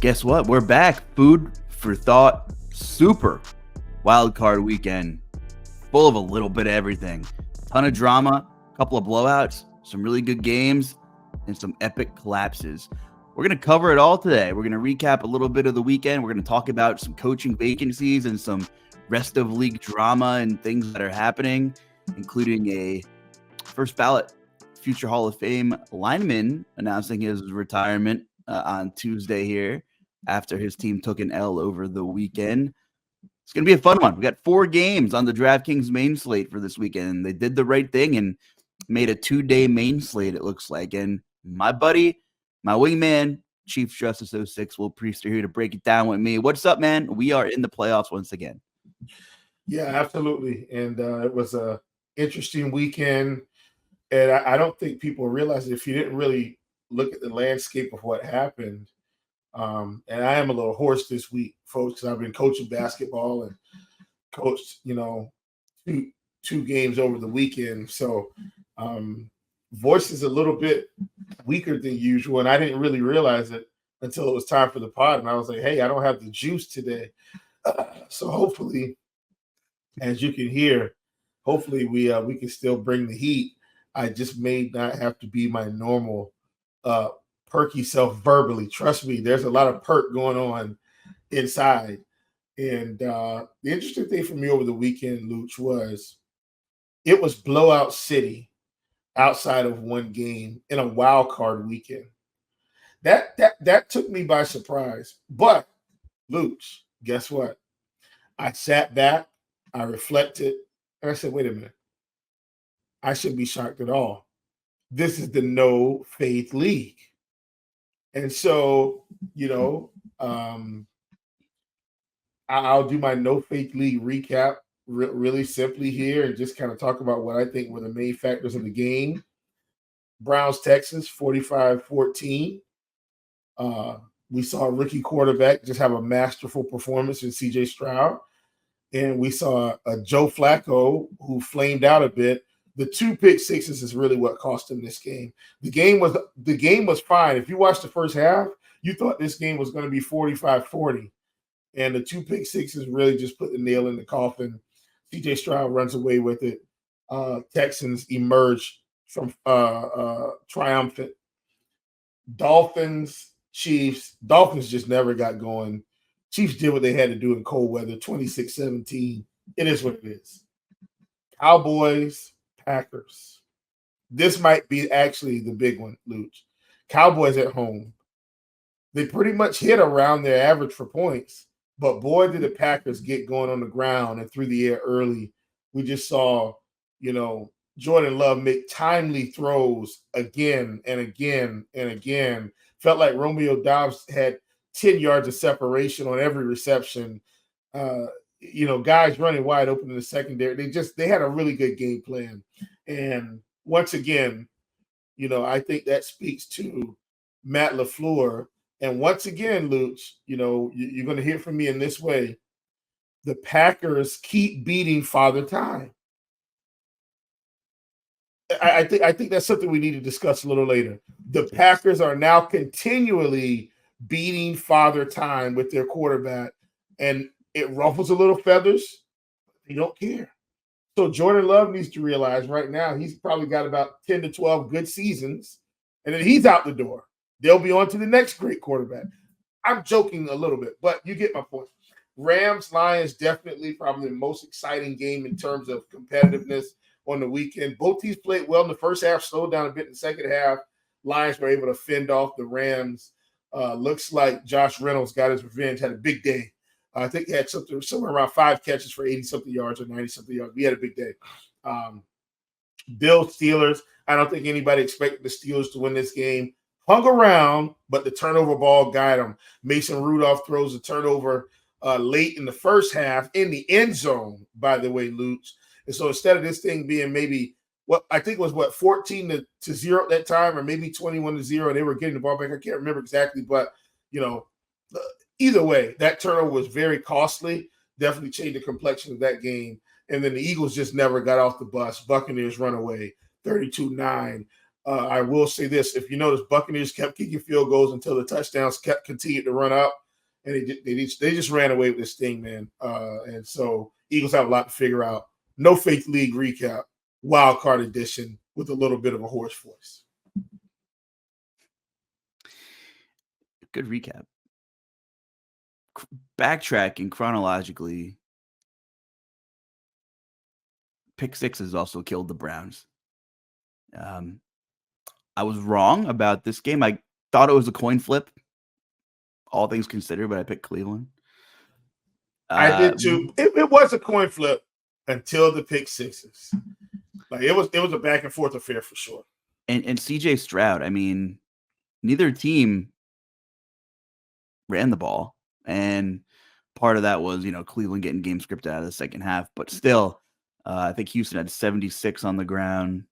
Guess what? We're back. Food for thought. Super wild card weekend. Full of a little bit of everything. Ton of drama, a couple of blowouts, some really good games, and some epic collapses. We're going to cover it all today. We're going to recap a little bit of the weekend. We're going to talk about some coaching vacancies and some rest of league drama and things that are happening, including a first ballot future Hall of Fame lineman announcing his retirement on Tuesday here after his team took an L over the weekend. It's going to be a fun one. We got 4 games on the DraftKings main slate for this weekend. They did the right thing and made a 2-day main slate, it looks like. And my buddy, my wingman, Chief Justice 06, Will Priest, are here to break it down with me. What's up, man? We are in the playoffs once again. Yeah, absolutely. And it was a interesting weekend. And I don't think people realize it if you didn't really look at the landscape of what happened. And I am a little hoarse this week, folks, because I've been coaching basketball and coached, two games over the weekend. So voice is a little bit weaker than usual. And I didn't really realize it until it was time for the pod. And I was like, hey, I don't have the juice today. So hopefully, as you can hear, hopefully we can still bring the heat. I just may not have to be my normal perky self verbally. Trust me, there's a lot of perk going on inside. And the interesting thing for me over the weekend, Luuch, was it was blowout city outside of one game in a wild card weekend. That took me by surprise. But Luuch, guess what? I sat back, I reflected, and I said, wait a minute. I shouldn't be shocked at all. This is the no faith league. And so, I'll do my no faith league recap really simply here and just kind of talk about what I think were the main factors in the game. Browns, Texans, 45-14. We saw a rookie quarterback just have a masterful performance in C.J. Stroud. And we saw a Joe Flacco who flamed out a bit. The 2 pick sixes is really what cost him this game. The game was fine. If you watched the first half, you thought this game was going to be 45-40. And the 2 pick sixes really just put the nail in the coffin. CJ Stroud runs away with it. Texans emerge from triumphant. Dolphins, Chiefs. Dolphins just never got going. Chiefs did what they had to do in cold weather, 26-17. It is what it is. Cowboys, Packers. This might be actually the big one, Luuch. Cowboys at home. They pretty much hit around their average for points, but boy, did the Packers get going on the ground and through the air early. We just saw, Jordan Love make timely throws again and again and again. Felt like Romeo Doubs had 10 yards of separation on every reception. Guys running wide open in the secondary. They had a really good game plan. And once again, I think that speaks to Matt LaFleur. And once again, Luuch, you're going to hear from me in this way. The Packers keep beating Father Time. I think that's something we need to discuss a little later. The Packers are now continually beating Father Time with their quarterback, and it ruffles a little feathers. They don't care. So Jordan Love needs to realize right now he's probably got about 10 to 12 good seasons, and then he's out the door. They'll be on to the next great quarterback. I'm joking a little bit, but you get my point. Rams, Lions, definitely probably the most exciting game in terms of competitiveness on the weekend. Both teams played well in the first half, slowed down a bit in the second half. Lions were able to fend off the Rams. Looks like Josh Reynolds got his revenge, had a big day. I think he had somewhere around 5 catches for 80-something yards or 90-something yards. We had a big day. Bills, Steelers. I don't think anybody expected the Steelers to win this game. Hung around, but the turnover ball got them. Mason Rudolph throws a turnover late in the first half in the end zone, by the way, Luuch. And so instead of this thing being maybe what I think was 14-0 at that time, or maybe 21-0, they were getting the ball back. I can't remember exactly, but either way, that turnover was very costly. Definitely changed the complexion of that game. And then the Eagles just never got off the bus. Buccaneers run away, 32-9. I will say this: if you notice, Buccaneers kept kicking field goals until the touchdowns kept continued to run up, and they just ran away with this thing, man. And so Eagles have a lot to figure out. No Faith League recap, wild card edition with a little bit of a hoarse voice. Good recap. Backtracking chronologically, pick sixes also killed the Browns. I was wrong about this game. I thought it was a coin flip, all things considered, but I picked Cleveland. I did too. It was a coin flip until the pick sixes. Like it was a back and forth affair for sure. And CJ Stroud, I mean, neither team ran the ball, and part of that was, Cleveland getting game scripted out of the second half, but still, I think Houston had 76 on the ground.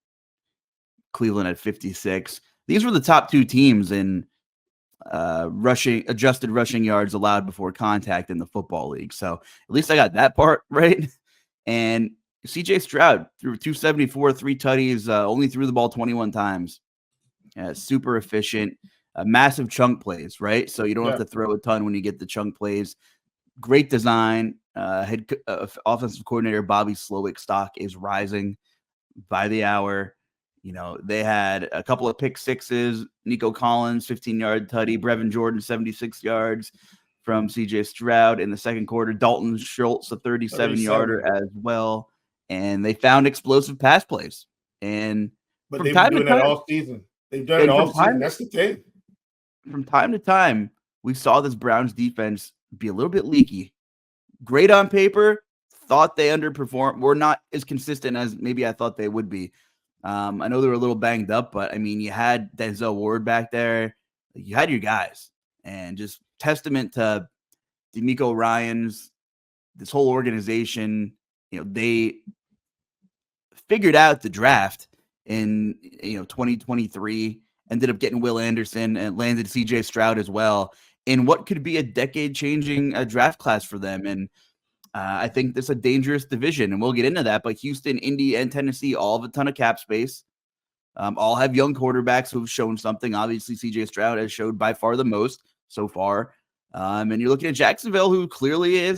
Cleveland had 56. These were the top two teams in adjusted rushing yards allowed before contact in the football league. So at least I got that part right. And CJ Stroud threw 274, 3 tutties, only threw the ball 21 times. Super efficient, massive chunk plays, right? So you don't have to throw a ton when you get the chunk plays. Great design. Offensive coordinator Bobby Slowick's stock is rising by the hour. They had a couple of pick sixes. Nico Collins, 15-yard tutty. Brevin Jordan, 76 yards from CJ Stroud in the second quarter. Dalton Schultz, a 37-yarder as well. And they found explosive pass plays. But they've been doing that all season. They've done it all season. That's the thing. From time to time, we saw this Browns defense be a little bit leaky. Great on paper. Thought they underperformed. Were not as consistent as maybe I thought they would be. I know they were a little banged up, but I mean, you had Denzel Ward back there. You had your guys, and just testament to D'Amico Ryans, this whole organization. They figured out the draft in 2023. Ended up getting Will Anderson and landed CJ Stroud as well in what could be a decade-changing draft class for them. And I think this is a dangerous division, and we'll get into that. But Houston, Indy, and Tennessee all have a ton of cap space. All have young quarterbacks who have shown something. Obviously, CJ Stroud has showed by far the most so far. And you're looking at Jacksonville, who clearly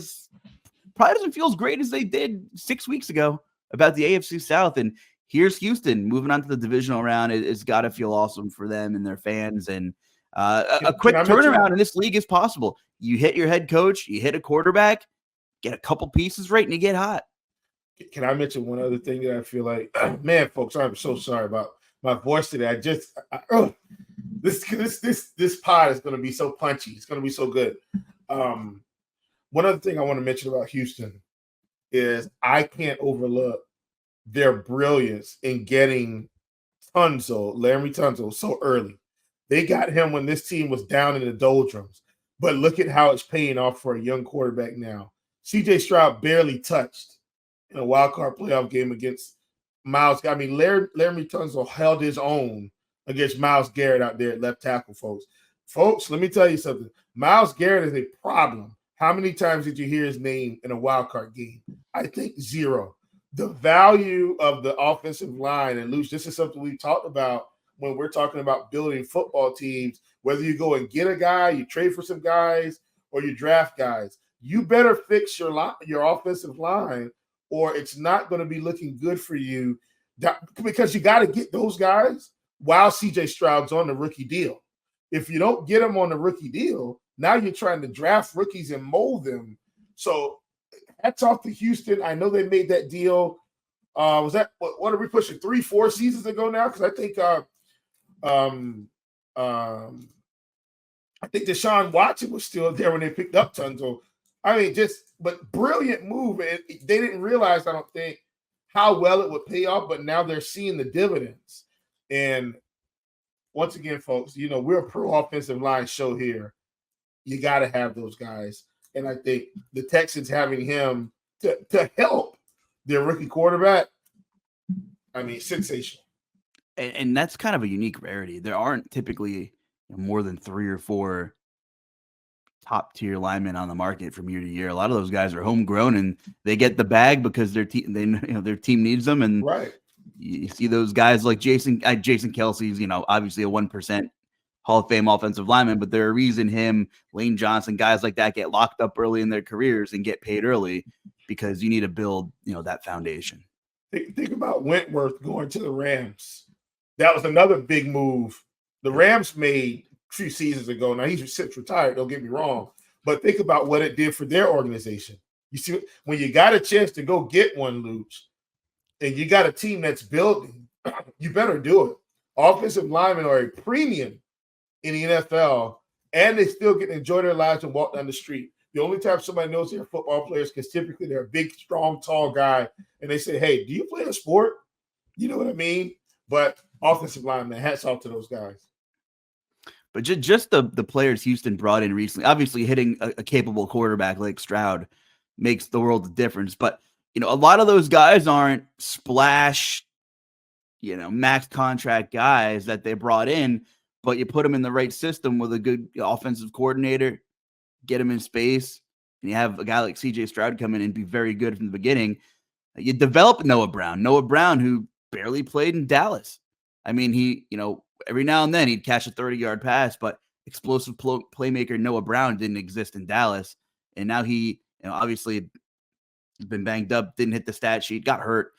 probably doesn't feel as great as they did 6 weeks ago about the AFC South. And here's Houston moving on to the divisional round. It's got to feel awesome for them and their fans. And a quick turnaround in this league is possible. You hit your head coach, you hit a quarterback, get a couple pieces right, and you get hot. Can I mention one other thing that I feel like, man, folks, I'm so sorry about my voice today. This pod is going to be so punchy. It's going to be so good. One other thing I want to mention about Houston is I can't overlook their brilliance in getting Laremy Tunsil, so early. They got him when this team was down in the doldrums. But look at how it's paying off for a young quarterback now. CJ Stroud barely touched in a wild card playoff game against Myles. I mean, Laremy Tunsil held his own against Myles Garrett out there at left tackle, folks. Folks, let me tell you something. Myles Garrett is a problem. How many times did you hear his name in a wild card game? I think 0. The value of the offensive line, and Luuch, this is something we've talked about when we're talking about building football teams, whether you go and get a guy, you trade for some guys, or you draft guys. You better fix your offensive line, or it's not going to be looking good for you, because you got to get those guys while CJ Stroud's on the rookie deal. If you don't get him on the rookie deal, now you're trying to draft rookies and mold them. So hats off to Houston. I know they made that deal. Was that what are we pushing 3-4 seasons ago now? Because I think Deshaun Watson was still there when they picked up Tunsil. I mean, but brilliant move. And they didn't realize, I don't think, how well it would pay off, but now they're seeing the dividends. And once again, folks, we're a pro offensive line show here. You got to have those guys. And I think the Texans having him to help their rookie quarterback, I mean, sensational. And that's kind of a unique rarity. There aren't typically more than 3 or 4 top-tier linemen on the market from year to year. A lot of those guys are homegrown, and they get the bag because their team needs them. And right. You see those guys like Jason Kelsey's, obviously a 1% Hall of Fame offensive lineman, but there's a reason him, Lane Johnson, guys like that get locked up early in their careers and get paid early because you need to build, that foundation. Think about Wentworth going to the Rams. That was another big move the Rams made a few seasons ago. Now he's since retired, don't get me wrong, but think about what it did for their organization. You see, when you got a chance to go get one, Luuch, and you got a team that's building, you better do it. Offensive linemen are a premium in the NFL, and they still get to enjoy their lives and walk down the street. The only time somebody knows they're football players because typically they're a big, strong, tall guy, and they say, hey, do you play a sport? You know what I mean? But offensive linemen, hats off to those guys. But just the players Houston brought in recently, obviously hitting a capable quarterback like Stroud makes the world of difference. But, a lot of those guys aren't splash, max contract guys that they brought in, but you put them in the right system with a good offensive coordinator, get them in space, and you have a guy like CJ Stroud come in and be very good from the beginning. You develop Noah Brown, who barely played in Dallas. I mean, he, every now and then he'd catch a 30-yard pass, but explosive playmaker Noah Brown didn't exist in Dallas. And now he, obviously been banged up, didn't hit the stat sheet, got hurt.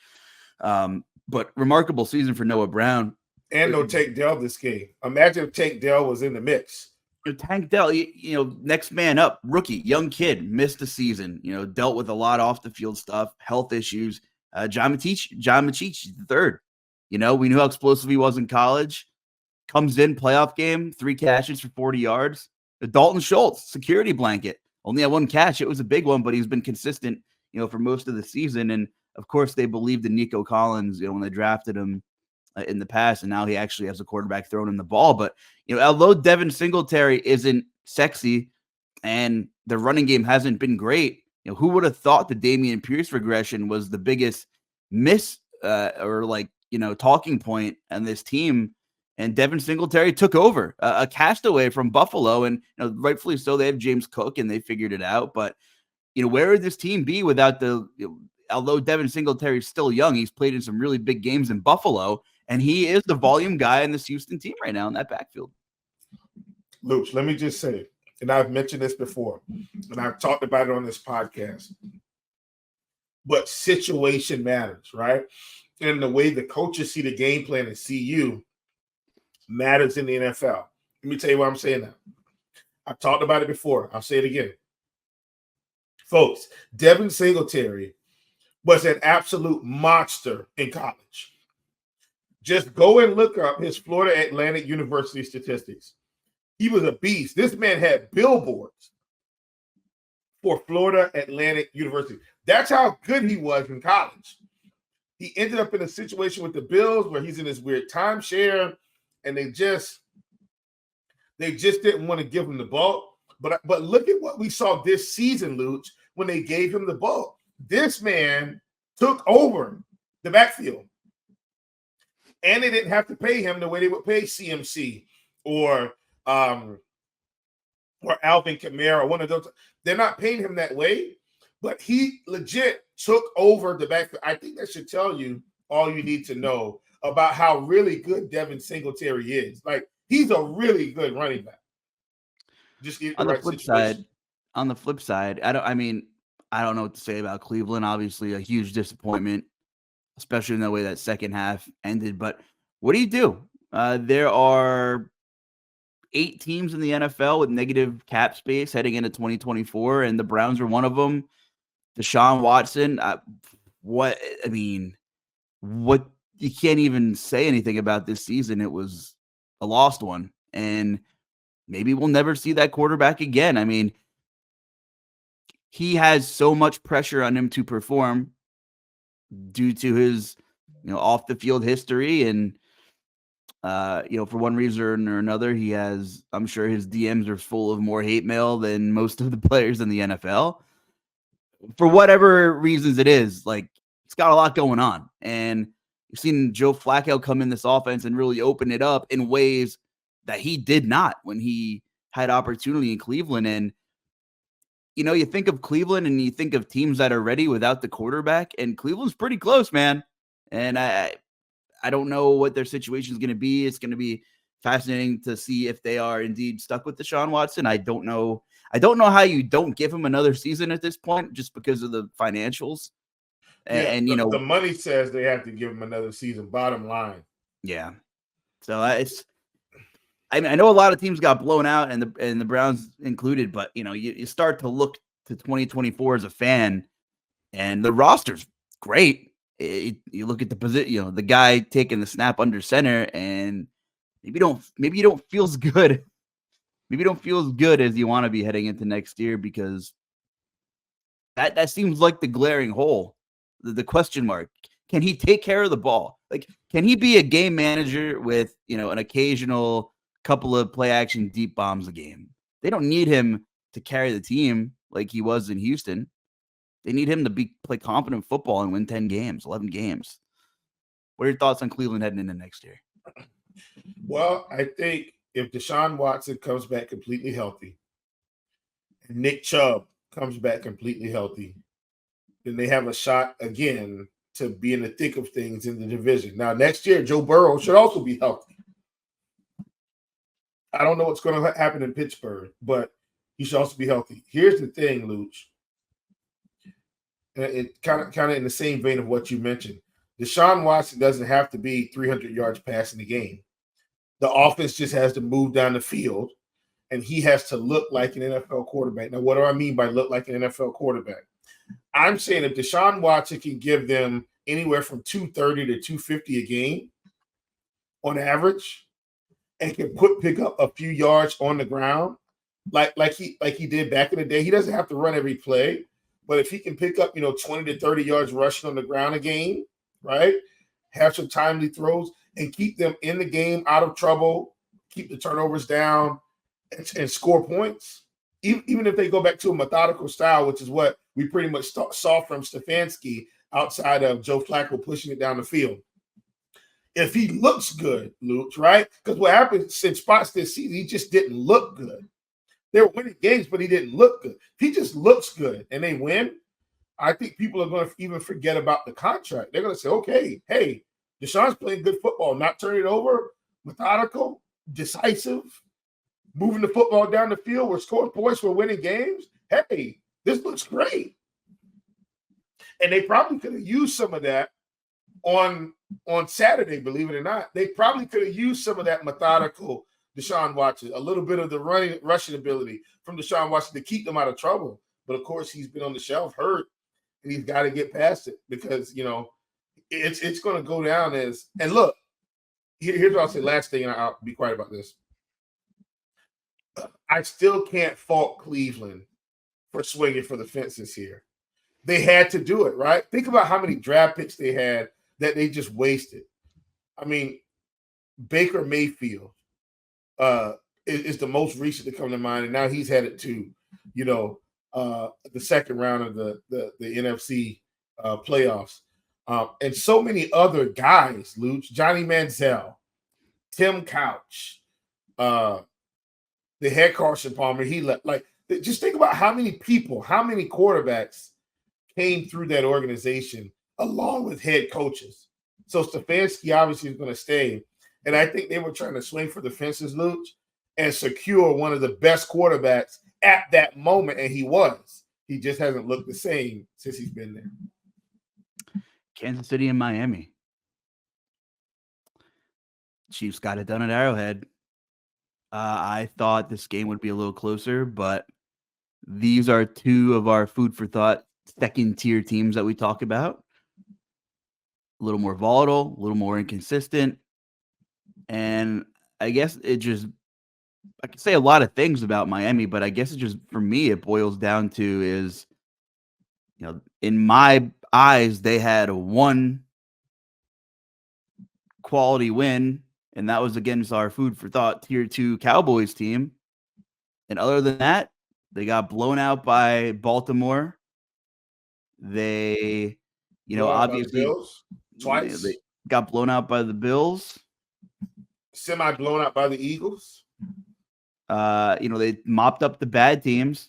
But remarkable season for Noah Brown. And no Tank Dell this game. Imagine if Tank Dell was in the mix. Tank Dell, next man up, rookie, young kid, missed the season, dealt with a lot off the field stuff, health issues. John Machich, the third. We knew how explosive he was in college. Comes in, playoff game, 3 catches for 40 yards. Dalton Schultz, security blanket, only had 1 catch. It was a big one, but he's been consistent, for most of the season. And of course, they believed in Nico Collins, when they drafted him in the past, and now he actually has a quarterback throwing him the ball. But, although Devin Singletary isn't sexy and the running game hasn't been great, who would have thought the Dameon Pierce regression was the biggest miss talking point on this team? And Devin Singletary took over, a castaway from Buffalo, and rightfully so. They have James Cook, and they figured it out. But where would this team be without although Devin Singletary is still young, he's played in some really big games in Buffalo, and he is the volume guy in this Houston team right now in that backfield. Luuch, let me just say, and I've mentioned this before, and I've talked about it on this podcast, but situation matters, right? And the way the coaches see the game plan and see you matters in the NFL. Let me tell you why I'm saying that. I've talked about it before. I'll say it again. Folks, Devin Singletary was an absolute monster in college. Just go and look up his Florida Atlantic University statistics. He was a beast. This man had billboards for Florida Atlantic University. That's how good he was in college. He ended up in a situation with the Bills where he's in this weird timeshare, and they just didn't want to give him the ball. But look at what we saw this season, Luuch, when they gave him the ball. This man took over the backfield. And they didn't have to pay him the way they would pay CMC or Alvin Kamara, one of those. They're not paying him that way, but he legit took over the backfield. I think that should tell you all you need to know about how really good Devin Singletary is. Like, he's a really good running back. Just get the right situation. On the flip side, I don't know what to say about Cleveland. Obviously, a huge disappointment, especially in the way that second half ended. But what do you do? There are 8 teams in the NFL with negative cap space heading into 2024, and the Browns are one of them. Deshaun Watson, you can't even say anything about this season. It was a lost one, and maybe we'll never see that quarterback again. I mean, he has so much pressure on him to perform due to his, off the field history. And, for one reason or another, I'm sure his DMs are full of more hate mail than most of the players in the NFL. For whatever reasons it is, it's got a lot going on. And you've seen Joe Flacco come in this offense and really open it up in ways that he did not when he had opportunity in Cleveland. And, you think of Cleveland and you think of teams that are ready without the quarterback, and Cleveland's pretty close, man. And I don't know what their situation is going to be. It's going to be fascinating to see if they are indeed stuck with Deshaun Watson. I don't know how you don't give him another season at this point just because of the financials. Yeah, And the money says they have to give him another season, bottom line. Yeah. So I know a lot of teams got blown out and the Browns included, but you start to look to 2024 as a fan and the roster's great. You look at the position, the guy taking the snap under center, and maybe you don't feel as good. Maybe you don't feel as good as you want to be heading into next year because that seems like the glaring hole, the question mark. Can he take care of the ball? Like, can he be a game manager with an occasional couple of play action deep bombs a game? They don't need him to carry the team like he was in Houston. They need him to play confident football and win 10 games, 11 games. What are your thoughts on Cleveland heading into next year? Well, I think if Deshaun Watson comes back completely healthy, and Nick Chubb comes back completely healthy, then they have a shot again to be in the thick of things in the division. Now, next year, Joe Burrow should also be healthy. I don't know what's going to happen in Pittsburgh, but he should also be healthy. Here's the thing, Luuch. It kind of in the same vein of what you mentioned. Deshaun Watson doesn't have to be 300 yards passing the game. The offense just has to move down the field, and he has to look like an NFL quarterback. Now, what do I mean by look like an NFL quarterback? I'm saying if Deshaun Watson can give them anywhere from 230 to 250 a game on average, and can pick up a few yards on the ground, like he did back in the day. He doesn't have to run every play, but if he can pick up 20 to 30 yards rushing on the ground a game, right? Have some timely throws and keep them in the game, out of trouble, keep the turnovers down, and score points. Even if they go back to a methodical style, which is what we pretty much saw from Stefanski outside of Joe Flacco pushing it down the field. If he looks good, Luuch, right? Because what happened since spots this season, he just didn't look good. They were winning games, but he didn't look good. If he just looks good and they win, I think people are going to even forget about the contract. They're going to say, okay, hey, Deshaun's playing good football, not turning it over, methodical, decisive, moving the football down the field. We're scoring points, we're winning games. Hey, this looks great. And they probably could have used some of that on Saturday, believe it or not. They probably could have used some of that methodical Deshaun Watson, a little bit of the rushing ability from Deshaun Watson to keep them out of trouble. But, of course, he's been on the shelf hurt, and he's got to get past it because, it's going to go down as – and look, here's what I'll say last thing, and I'll be quiet about this. I still can't fault Cleveland for swinging for the fences here. They had to do it, right? Think about how many draft picks they had that they just wasted. I mean, Baker Mayfield is the most recent to come to mind, and now he's headed to, the second round of the NFC playoffs. And so many other guys, Luuch, Johnny Manziel, Tim Couch, they had Carson Palmer. He left. Just think about how many people, how many quarterbacks came through that organization along with head coaches. So Stefanski obviously is going to stay. And I think they were trying to swing for the fences, Luuch, and secure one of the best quarterbacks at that moment. And he was. He just hasn't looked the same since he's been there. Kansas City and Miami. Chiefs got it done at Arrowhead. I thought this game would be a little closer, but these are two of our food for thought second-tier teams that we talk about. A little more volatile, a little more inconsistent. And I guess I could say a lot of things about Miami, but I guess for me, it boils down to is, in my eyes, they had one quality win, and that was against our food for thought tier 2 Cowboys team. And other than that, they got blown out by Baltimore. They, obviously Bills twice. They got blown out by the Bills. Semi blown out by the Eagles. They mopped up the bad teams,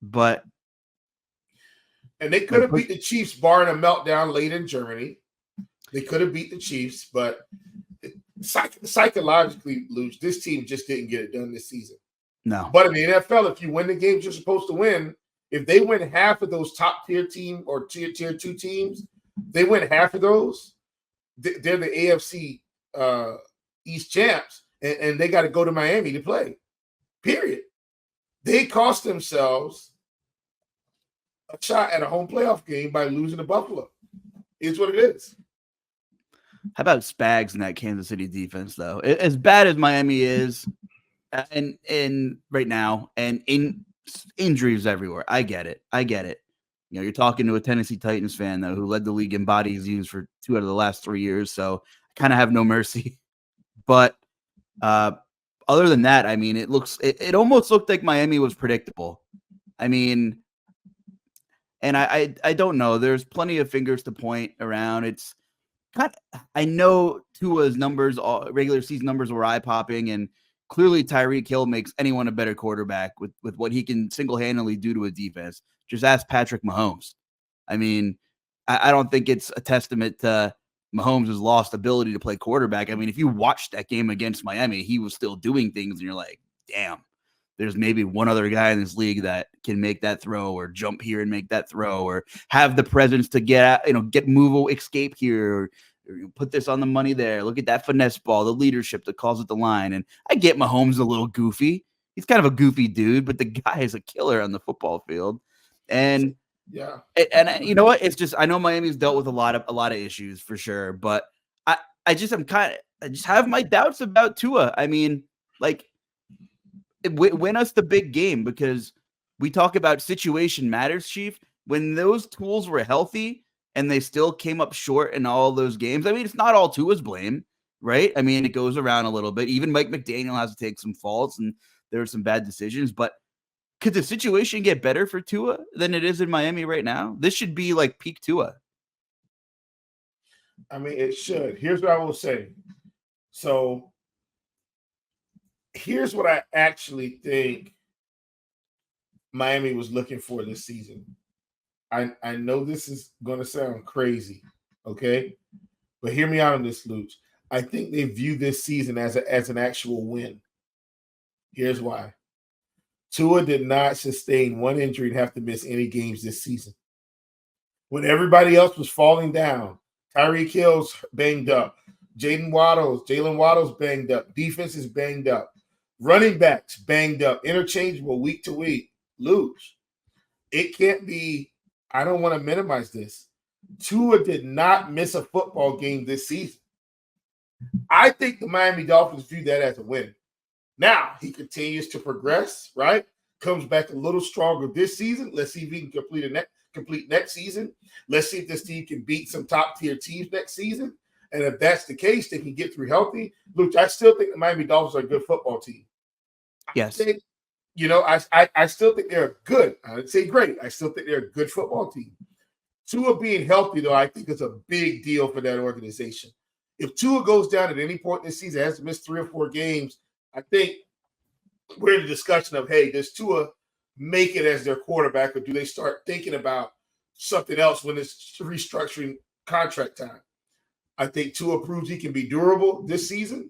but and they could have beat the Chiefs barring a meltdown late in Germany. They could have beat the Chiefs, but psychologically, Luuch, this team just didn't get it done this season. No. But in the NFL, if you win the games you're supposed to win, if they win half of those top tier team or tier 2 teams, they win half of those, they're the AFC East champs, and they got to go to Miami to play. Period. They cost themselves a shot at a home playoff game by losing to Buffalo. It's what it is. How about Spags in that Kansas City defense, though? As bad as Miami is, and right now, and in injuries everywhere. I get it. You know, you're talking to a Tennessee Titans fan, though, who led the league in bodies used for 2 out of the last 3 years. So I kind of have no mercy. But other than that, I mean, it almost looked like Miami was predictable. I mean, and I don't know. There's plenty of fingers to point around. It's kind of, I know Tua's numbers, regular season numbers, were eye popping, and clearly Tyreek Hill makes anyone a better quarterback with what he can single-handedly do to a defense. Just ask Patrick Mahomes. I mean, I don't think it's a testament to Mahomes' lost ability to play quarterback. I mean, if you watched that game against Miami, he was still doing things, and you're like, damn, there's maybe one other guy in this league that can make that throw or jump here and make that throw or have the presence to get move, escape here, or put this on the money there. Look at that finesse ball, the leadership that calls at the line. And I get Mahomes a little goofy. He's kind of a goofy dude, but the guy is a killer on the football field. And yeah, and you know what? It's just, I know Miami's dealt with a lot of issues for sure, but I just have my doubts about Tua. I mean, like, win us the big game, because we talk about situation matters, Chief. When those tools were healthy and they still came up short in all those games, I mean, it's not all Tua's blame, right? I mean, it goes around a little bit. Even Mike McDaniel has to take some faults, and there were some bad decisions, but could the situation get better for Tua than it is in Miami right now? This should be like peak Tua. I mean, it should. Here's what I will say. So here's what I actually think Miami was looking for this season. I know this is going to sound crazy, okay? But hear me out on this, Luuch. I think they view this season as an actual win. Here's why. Tua did not sustain one injury and have to miss any games this season. When everybody else was falling down, Tyreek Hill's banged up, Jalen Waddle's banged up, defense is banged up, running backs banged up, interchangeable week to week. Luuch. It can't be, I don't want to minimize this. Tua did not miss a football game this season. I think the Miami Dolphins view that as a win. Now, he continues to progress, right? Comes back a little stronger this season. Let's see if he can complete next season. Let's see if this team can beat some top-tier teams next season. And if that's the case, they can get through healthy. Luuch, I still think the Miami Dolphins are a good football team. Yes. I still think they're good. I didn't say great. I still think they're a good football team. Tua being healthy, though, I think is a big deal for that organization. If Tua goes down at any point this season, has to miss 3 or 4 games, I think we're in the discussion of, hey, does Tua make it as their quarterback, or do they start thinking about something else when it's restructuring contract time? I think Tua proves he can be durable this season.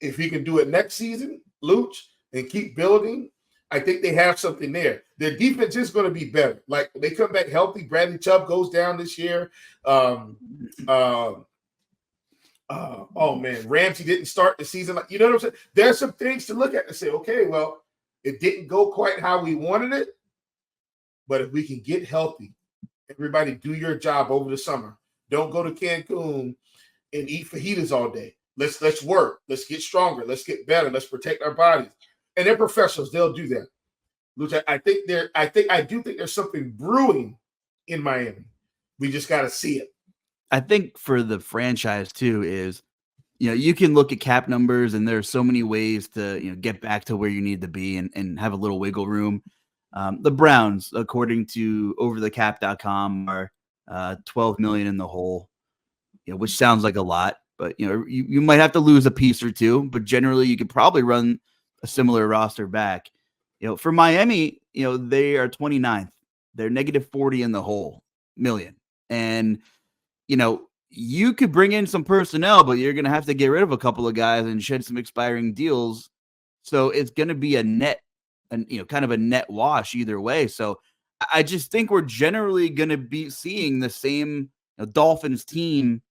If he can do it next season, Luuch, and keep building, I think they have something there. Their defense is going to be better. Like, they come back healthy. Bradley Chubb goes down this year. Oh man, Ramsey didn't start the season. You know what I'm saying? There's some things to look at and say, okay, well, it didn't go quite how we wanted it, but if we can get healthy, everybody do your job over the summer. Don't go to Cancun and eat fajitas all day. Let's work. Let's get stronger. Let's get better. Let's protect our bodies. And they're professionals. They'll do that. Which I do think there's something brewing in Miami. We just got to see it. I think for the franchise too is, you can look at cap numbers, and there's so many ways to, get back to where you need to be and have a little wiggle room. The Browns, according to overthecap.com, are $12 million in the hole, which sounds like a lot, but you might have to lose a piece or two, but generally you could probably run a similar roster back. For Miami, they are 29th. They're negative 40 in the hole million. And you could bring in some personnel, but you're going to have to get rid of a couple of guys and shed some expiring deals. So it's going to be a net, kind of a net wash either way. So I just think we're generally going to be seeing the same Dolphins team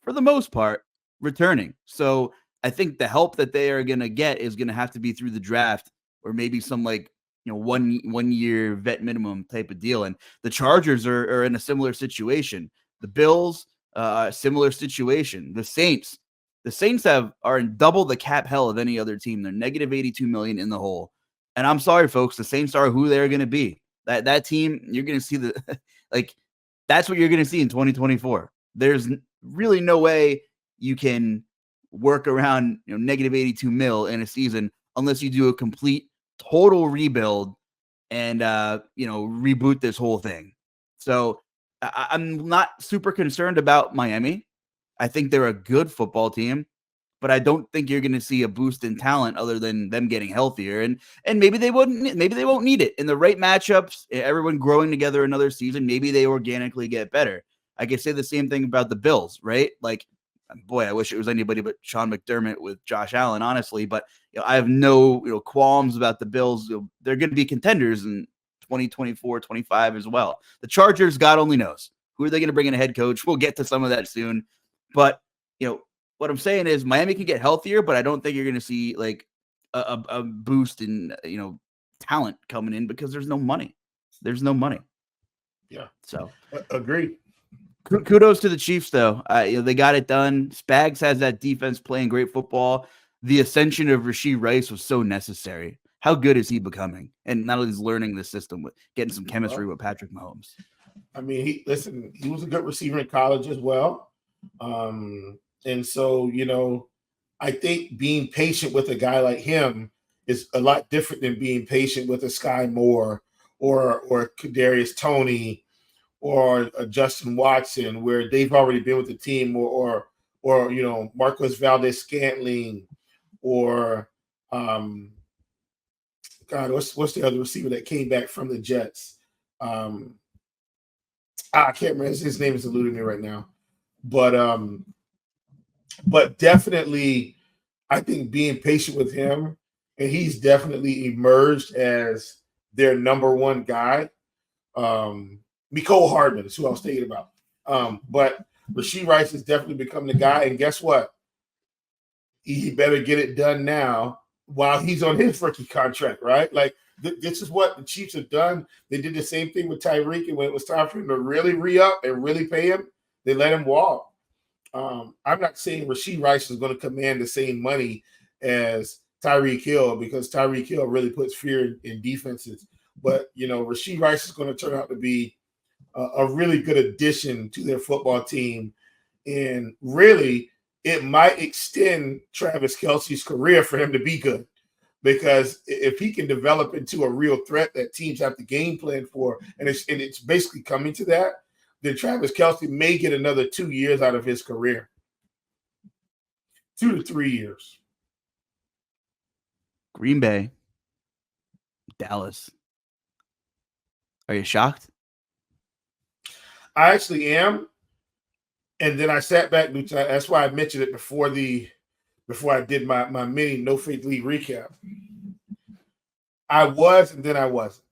for the most part returning. So I think the help that they are going to get is going to have to be through the draft or maybe some one year vet minimum type of deal. And the Chargers are in a similar situation. The Bills, similar situation. The Saints are in double the cap hell of any other team. They're negative 82 million in the hole. And I'm sorry, folks, the Saints are who they're going to be. That team, you're going to see that's what you're going to see in 2024. There's really no way you can work around negative 82 mil in a season unless you do a complete total rebuild and reboot this whole thing. So I'm not super concerned about Miami. I think they're a good football team, but I don't think you're going to see a boost in talent other than them getting healthier. And maybe they won't need it in the right matchups. Everyone growing together another season, maybe they organically get better. I could say the same thing about the Bills, right? Like, boy, I wish it was anybody but Sean McDermott with Josh Allen, honestly. But I have no qualms about the Bills. They're going to be contenders in 2024, 25 as well. The Chargers, God only knows. Who are they going to bring in a head coach? We'll get to some of that soon. But what I'm saying is Miami can get healthier, but I don't think you're going to see like a boost in talent coming in because there's no money. There's no money. Yeah. So agreed. Kudos to the Chiefs, though. They got it done. Spags has that defense playing great football. The ascension of Rashee Rice was so necessary. How good is he becoming? And not only is learning the system, with getting some chemistry with Patrick Mahomes. I mean, he was a good receiver in college as well. And so, I think being patient with a guy like him is a lot different than being patient with a Sky Moore or Kadarius Toney or a Justin Watson, where they've already been with the team, or Marcus Valdez-Scantling, or God, what's the other receiver that came back from the Jets? I can't remember. His name is eluding me right now. But definitely, I think being patient with him, and he's definitely emerged as their number one guy. Mecole Hardman is who I was thinking about. But Rashee Rice has definitely become the guy. And guess what? He better get it done now while he's on his rookie contract, right? Like, this is what the Chiefs have done. They did the same thing with Tyreek, and when it was time for him to really re-up and really pay him, they let him walk. I'm not saying Rashee Rice is going to command the same money as Tyreek Hill, because Tyreek Hill really puts fear in defenses. But, Rashee Rice is going to turn out to be a really good addition to their football team. And really, it might extend Travis Kelce's career for him to be good. Because if he can develop into a real threat that teams have to game plan for, and it's basically coming to that, then Travis Kelce may get another 2 years out of his career. 2 to 3 years. Green Bay, Dallas. Are you shocked? I actually am. And then I sat back. That's why I mentioned it before I did my mini No Faith League recap. I was, and then I wasn't.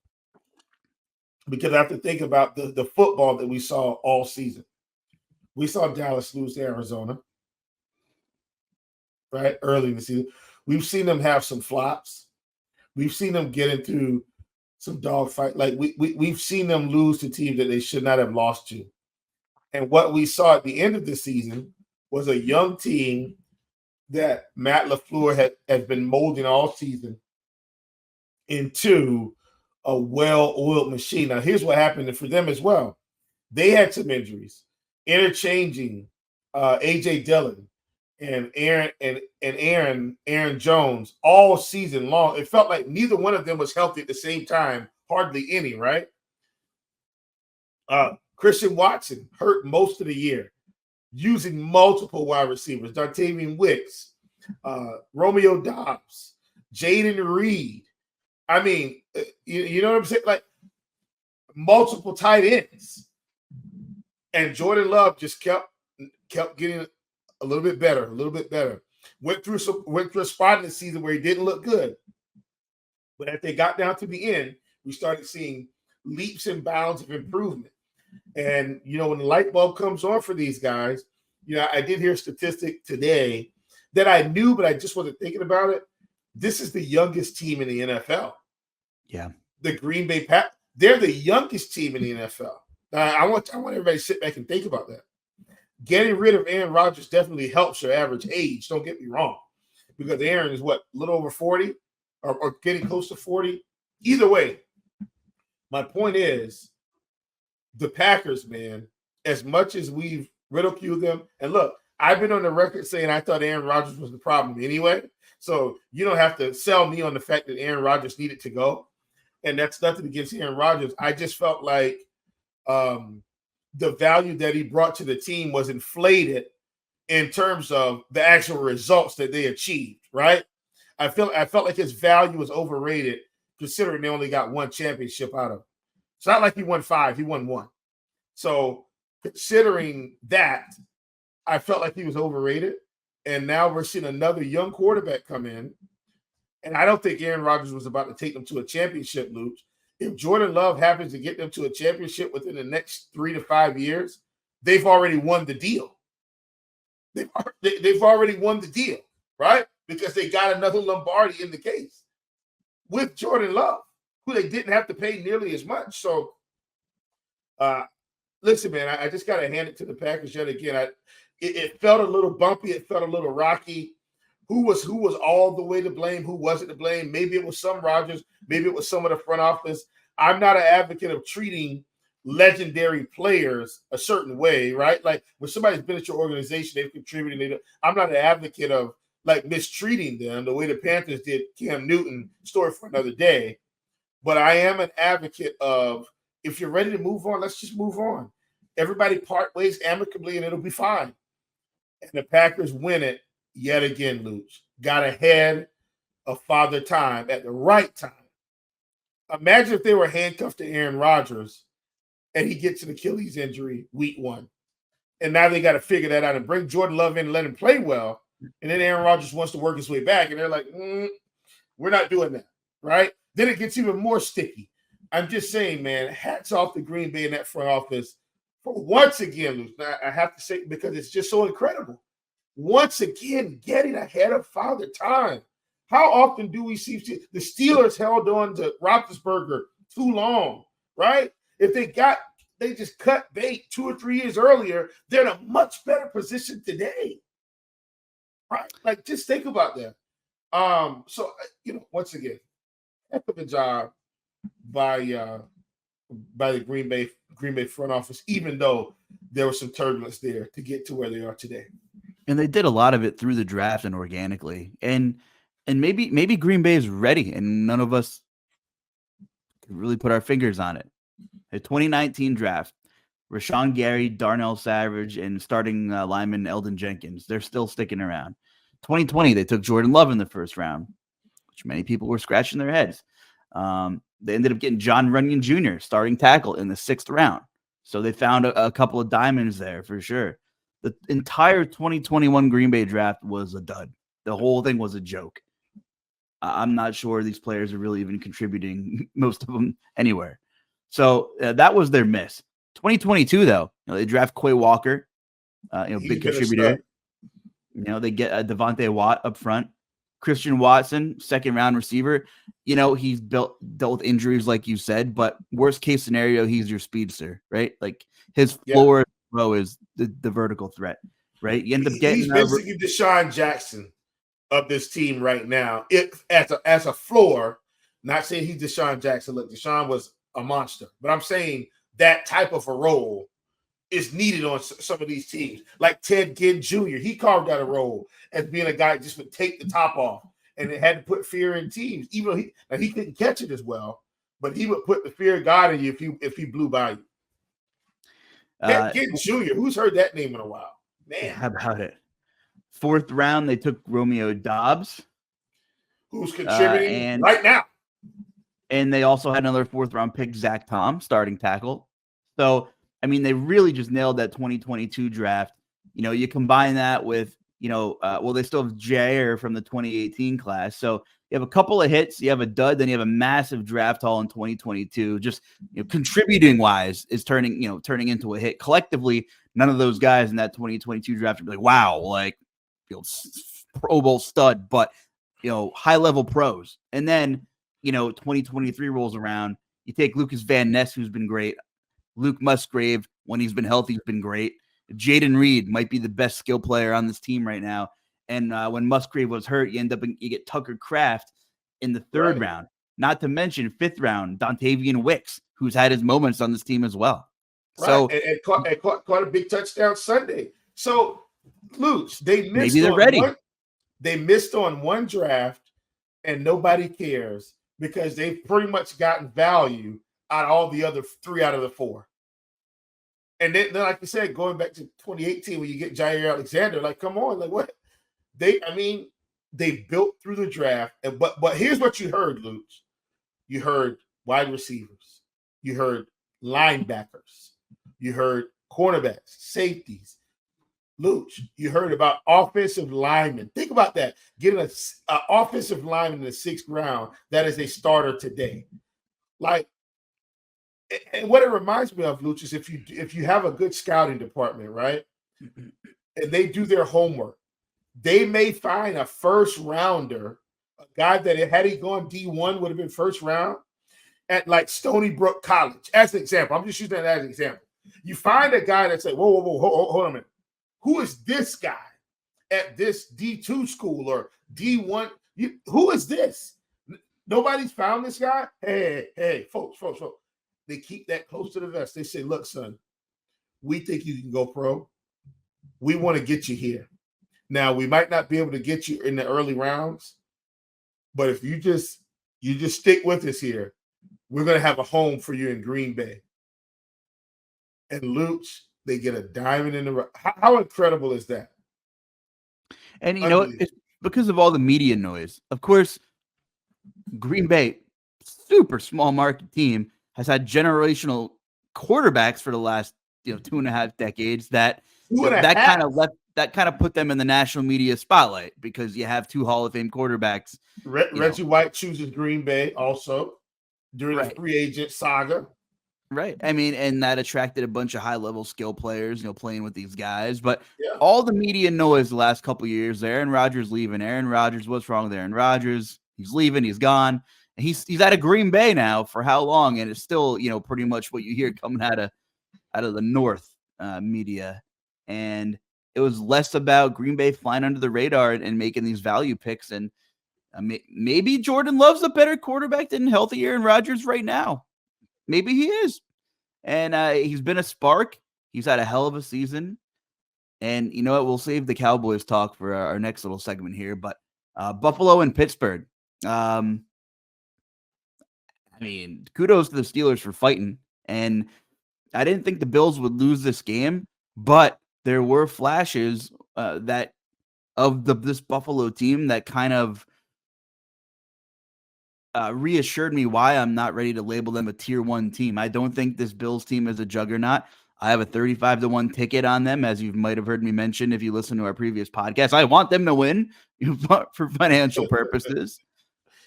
Because I have to think about the football that we saw all season. We saw Dallas lose to Arizona, right, early in the season. We've seen them have some flops. We've seen them get into some dogfight. Like, we've seen them lose to teams that they should not have lost to. And what we saw at the end of the season was a young team that Matt LaFleur has been molding all season into a well-oiled machine. Now, here's what happened for them as well. They had some injuries, interchanging A.J. Dillon and Aaron Jones all season long. It felt like neither one of them was healthy at the same time, hardly any, right? Christian Watson hurt most of the year, using multiple wide receivers. Dontavian Wicks, Romeo Dobbs, Jaden Reed. I mean, you know what I'm saying? Like, multiple tight ends. And Jordan Love just kept kept getting a little bit better. Went through a spot in the season where he didn't look good. But as they got down to the end, we started seeing leaps and bounds of improvement. And, when the light bulb comes on for these guys, I did hear a statistic today that I knew, but I just wasn't thinking about it. This is the youngest team in the NFL. Yeah. The Green Bay Packers, they're the youngest team in the NFL. I want everybody to sit back and think about that. Getting rid of Aaron Rodgers definitely helps your average age. Don't get me wrong, because Aaron is a little over 40 or getting close to 40. Either way, my point is the Packers, man, as much as we've ridiculed them, and look, I've been on the record saying I thought Aaron Rodgers was the problem anyway. So you don't have to sell me on the fact that Aaron Rodgers needed to go. And that's nothing against Aaron Rodgers. I just felt like the value that he brought to the team was inflated in terms of the actual results that they achieved, right? I felt like his value was overrated considering they only got one championship out of it. It's not like he won 5, he won 1. So considering that, I felt like he was overrated. And now we're seeing another young quarterback come in. And I don't think Aaron Rodgers was about to take them to a championship, Luuch. If Jordan Love happens to get them to a championship within the next 3 to 5 years, they've already won the deal. They've already won the deal, right? Because they got another Lombardi in the case with Jordan Love, who they didn't have to pay nearly as much. So, listen, man, I just got to hand it to the Packers yet again. It felt a little bumpy. It felt a little rocky. Who was all the way to blame? Who wasn't to blame? Maybe it was some Rodgers. Maybe it was some of the front office. I'm not an advocate of treating legendary players a certain way, right? Like when somebody's been at your organization, they've contributed. I'm not an advocate of mistreating them the way the Panthers did Cam Newton. Story for another day. But I am an advocate of, if you're ready to move on, let's just move on. Everybody part ways amicably and it'll be fine. And the Packers win it yet again, Luuch. Got ahead of Father Time at the right time. Imagine if they were handcuffed to Aaron Rodgers and he gets an Achilles injury week 1. And now they got to figure that out and bring Jordan Love in and let him play well. And then Aaron Rodgers wants to work his way back. And they're like, we're not doing that, right? Then it gets even more sticky. I'm just saying, man, hats off to Green Bay in that front office for once again, Luuch. I have to say, because it's just so incredible. Once again, getting ahead of Father Time. How often do we see the Steelers held on to Roethlisberger too long, right? If they just cut bait 2 or 3 years earlier, they're in a much better position today, right? Like, just think about that. So, once again, heck of a job by the Green Bay front office, even though there was some turbulence there to get to where they are today. And they did a lot of it through the draft and organically. And maybe Green Bay is ready, and none of us can really put our fingers on it. The 2019 draft, Rashawn Gary, Darnell Savage, and starting lineman Eldon Jenkins, they're still sticking around. 2020, they took Jordan Love in the first round, which many people were scratching their heads. They ended up getting John Runyon Jr., starting tackle, in the 6th round. So they found a couple of diamonds there for sure. The entire 2021 Green Bay draft was a dud. The whole thing was a joke. I'm not sure these players are really even contributing, most of them, anywhere. So that was their miss. 2022, though, they draft Quay Walker, big contributor. They get Devontae Watt up front. Christian Watson, 2nd-round receiver. He's dealt with injuries, like you said, but worst case scenario, he's your speedster, right? Like his floor is the vertical threat, right? You end up getting he's basically Deshaun Jackson of this team right now. As a floor, not saying he's Deshaun Jackson. Look, Deshaun was a monster, but I'm saying that type of a role is needed on some of these teams. Like Ted Ginn Jr., he carved out a role as being a guy that just would take the top off, and it had to put fear in teams. Even though he couldn't catch it as well, but he would put the fear of God in you if he blew by you. Ted Ginn Jr., who's heard that name in a while? Man, how about it? 4th round, they took Romeo Doubs, who's contributing right now. And they also had another 4th-round pick, Zach Tom, starting tackle. So, they really just nailed that 2022 draft. You combine that with, they still have Jair from the 2018 class. So you have a couple of hits, you have a dud, then you have a massive draft haul in 2022. Just contributing wise is turning into a hit. Collectively, none of those guys in that 2022 draft would be like, wow, like Pro Bowl stud, but high level pros. And then 2023 rolls around. You take Lucas Van Ness, who's been great. Luke Musgrave, when he's been healthy, has been great. Jaden Reed might be the best skill player on this team right now. And when Musgrave was hurt, you get Tucker Kraft in the third round. Not to mention fifth round, Dontavian Wicks, who's had his moments on this team as well. Right. So and caught a big touchdown Sunday. So Luuch, they missed. Maybe they're ready. They missed on one draft, and nobody cares because they've pretty much gotten value out of all the other 3 out of the 4. And then, like you said, going back to 2018, when you get Jair Alexander, like, come on, like what? They built through the draft, but here's what you heard, Luuch. You heard wide receivers, you heard linebackers, you heard cornerbacks, safeties. Luuch, you heard about offensive linemen. Think about that. Getting an offensive lineman in the 6th round that is a starter today. Like, and what it reminds me of, Luuch, is if you have a good scouting department, right, and they do their homework, they may find a first rounder, a guy that had he gone D1 would have been first round at like Stony Brook College, as an example. I'm just using that as an example. You find a guy that's like, whoa, hold on a minute. Who is this guy at this D2 school or D1? Who is this? Nobody's found this guy? Hey, folks. They keep that close to the vest. They say, look, son, we think you can go pro. We want to get you here. Now, we might not be able to get you in the early rounds, but if you just stick with us here, we're going to have a home for you in Green Bay. And Luuch, they get a diamond in the rough. How incredible is that? And it's because of all the media noise. Of course, Green Bay, super small market team, has had generational quarterbacks for the last 2.5 decades that kind of put them in the national media spotlight because you have 2 Hall of Fame quarterbacks. Reggie White chooses Green Bay also during the free agent saga. Right. I mean, and that attracted a bunch of high-level skill players, playing with these guys. But all the media noise the last couple of years, Aaron Rodgers leaving. Aaron Rodgers, what's wrong with Aaron Rodgers? He's leaving. He's gone. And he's out of Green Bay now for how long? And it's still, pretty much what you hear coming out of the North media. And it was less about Green Bay flying under the radar and making these value picks. And maybe Jordan Love's a better quarterback than healthy Aaron Rodgers right now. Maybe he is. And he's been a spark. He's had a hell of a season. And you know what? We'll save the Cowboys talk for our next little segment here. But Buffalo and Pittsburgh. Kudos to the Steelers for fighting. And I didn't think the Bills would lose this game, but there were flashes this Buffalo team that kind of reassured me why I'm not ready to label them a tier 1 team. I don't think this Bills team is a juggernaut. I have a 35-1 ticket on them, as you might have heard me mention if you listen to our previous podcast. I want them to win for financial purposes,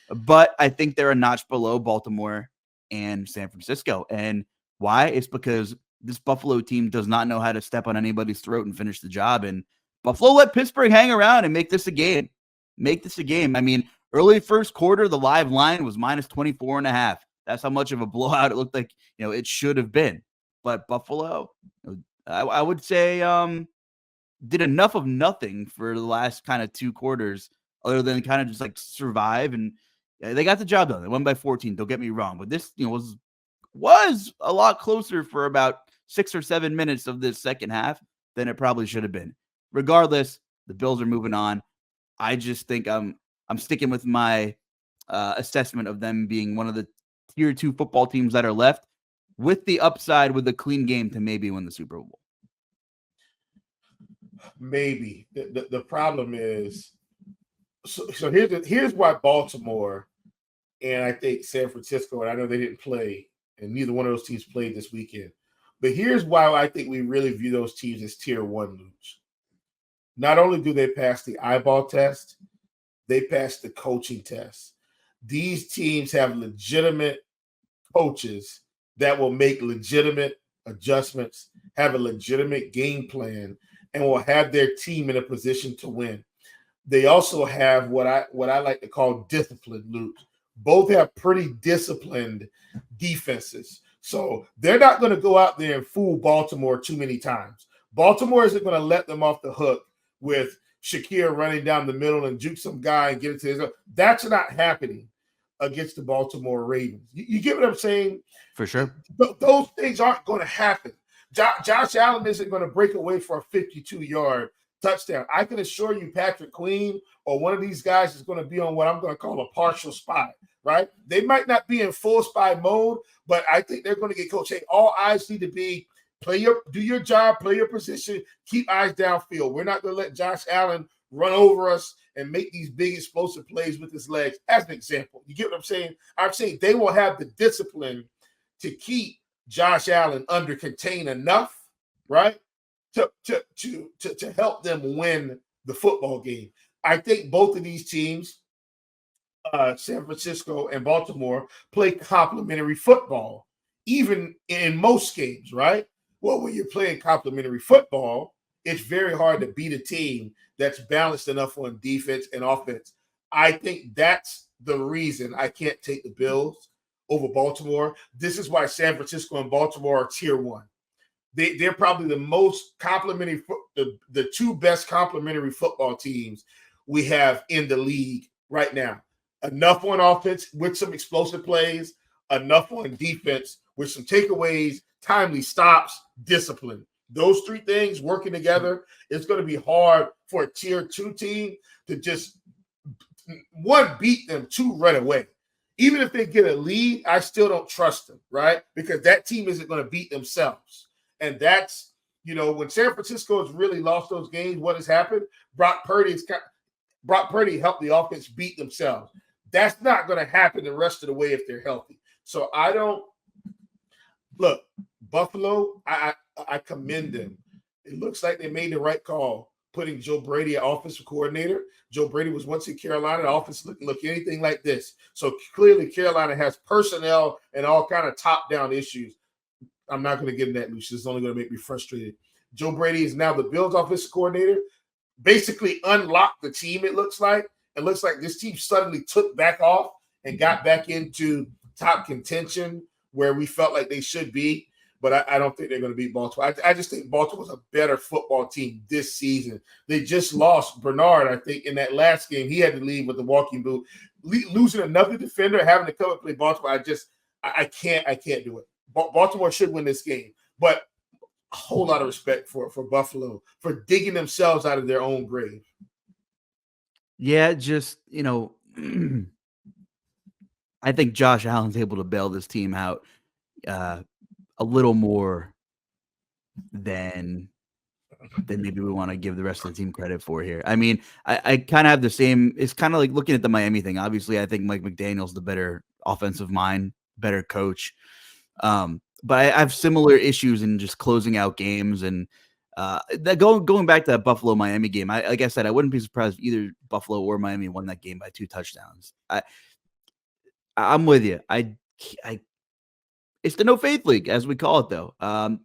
but I think they're a notch below Baltimore and San Francisco. And why? It's because this Buffalo team does not know how to step on anybody's throat and finish the job. And Buffalo let Pittsburgh hang around and make this a game. I mean, early first quarter, the live line was minus 24.5. That's how much of a blowout it looked like, it should have been. But Buffalo, I would say, did enough of nothing for the last kind of 2 quarters, other than kind of just like survive. And they got the job done. They won by 14. Don't get me wrong, but this, was a lot closer for about 6 or 7 minutes of this second half than it probably should have been. Regardless, the Bills are moving on. I just think I'm sticking with my assessment of them being one of the tier 2 football teams that are left, with the upside with a clean game to maybe win the Super Bowl. Maybe. The problem is, so here's why Baltimore and I think San Francisco, and I know they didn't play, and neither one of those teams played this weekend, but here's why I think we really view those teams as tier 1, Luuch. not only do they pass the eyeball test, they pass the coaching test. These teams have legitimate coaches that will make legitimate adjustments, have a legitimate game plan, and will have their team in a position to win. They also have what I like to call disciplined, Luuch. Both have pretty disciplined defenses. So they're not going to go out there and fool Baltimore too many times. Baltimore isn't going to let them off the hook with Shakir running down the middle and juke some guy and get it to his own. That's not happening against the Baltimore Ravens. You get what I'm saying? For sure. Those things aren't going to happen. Josh Allen isn't going to break away for a 52-yard touchdown. I can assure you Patrick Queen or one of these guys is going to be on what I'm going to call a partial spy, right? They might not be in full spy mode, but I think they're going to get coached. Hey, all eyes need to be do your job, play your position, keep eyes downfield. We're not going to let Josh Allen run over us and make these big explosive plays with his legs, as an example. You get what I'm saying? I'm saying they will have the discipline to keep Josh Allen under contain enough, right, to help them win the football game. I think both of these teams, San Francisco and Baltimore, play complementary football, even in most games, right? Well, when you're playing complementary football, it's very hard to beat a team that's balanced enough on defense and offense. I think that's the reason I can't take the Bills over Baltimore. This is why San Francisco and Baltimore are tier one. They're probably the most complementary, the two best complementary football teams we have in the league right now. Enough on offense with some explosive plays, enough on defense with some takeaways, timely stops, discipline. Those three things working together, it's going to be hard for a tier two team to just, one, beat them, two, run away. Even if they get a lead, I still don't trust them, right? Because that team isn't going to beat themselves. And that's, when San Francisco has really lost those games, what has happened? Brock Purdy helped the offense beat themselves. That's not going to happen the rest of the way if they're healthy. So I don't look, Buffalo, I commend them. It looks like they made the right call putting Joe Brady at offensive coordinator. Joe Brady was once in Carolina. The offense look anything like this. So clearly Carolina has personnel and all kind of top-down issues. I'm not going to get in that, Luuch. This is only going to make me frustrated. Joe Brady is now the Bills offensive coordinator. Basically unlocked the team, it looks like. It looks like this team suddenly took back off and got back into top contention where we felt like they should be. But I don't think they're going to beat Baltimore. I just think Baltimore's a better football team this season. They just lost Bernard, I think, in that last game. He had to leave with the walking boot. Losing another defender, having to come and play Baltimore, I can't do it. Baltimore should win this game. But a whole lot of respect for Buffalo for digging themselves out of their own grave. Yeah, just, I think Josh Allen's able to bail this team out a little more than maybe we want to give the rest of the team credit for here. I mean, I kind of have the same. It's kind of like looking at the Miami thing. Obviously, I think Mike McDaniel's the better offensive mind, better coach. But I have similar issues in just closing out games and that going back to that Buffalo Miami game. Like I said, I wouldn't be surprised if either Buffalo or Miami won that game by 2 touchdowns. I'm with you. It's the no faith league, as we call it, though.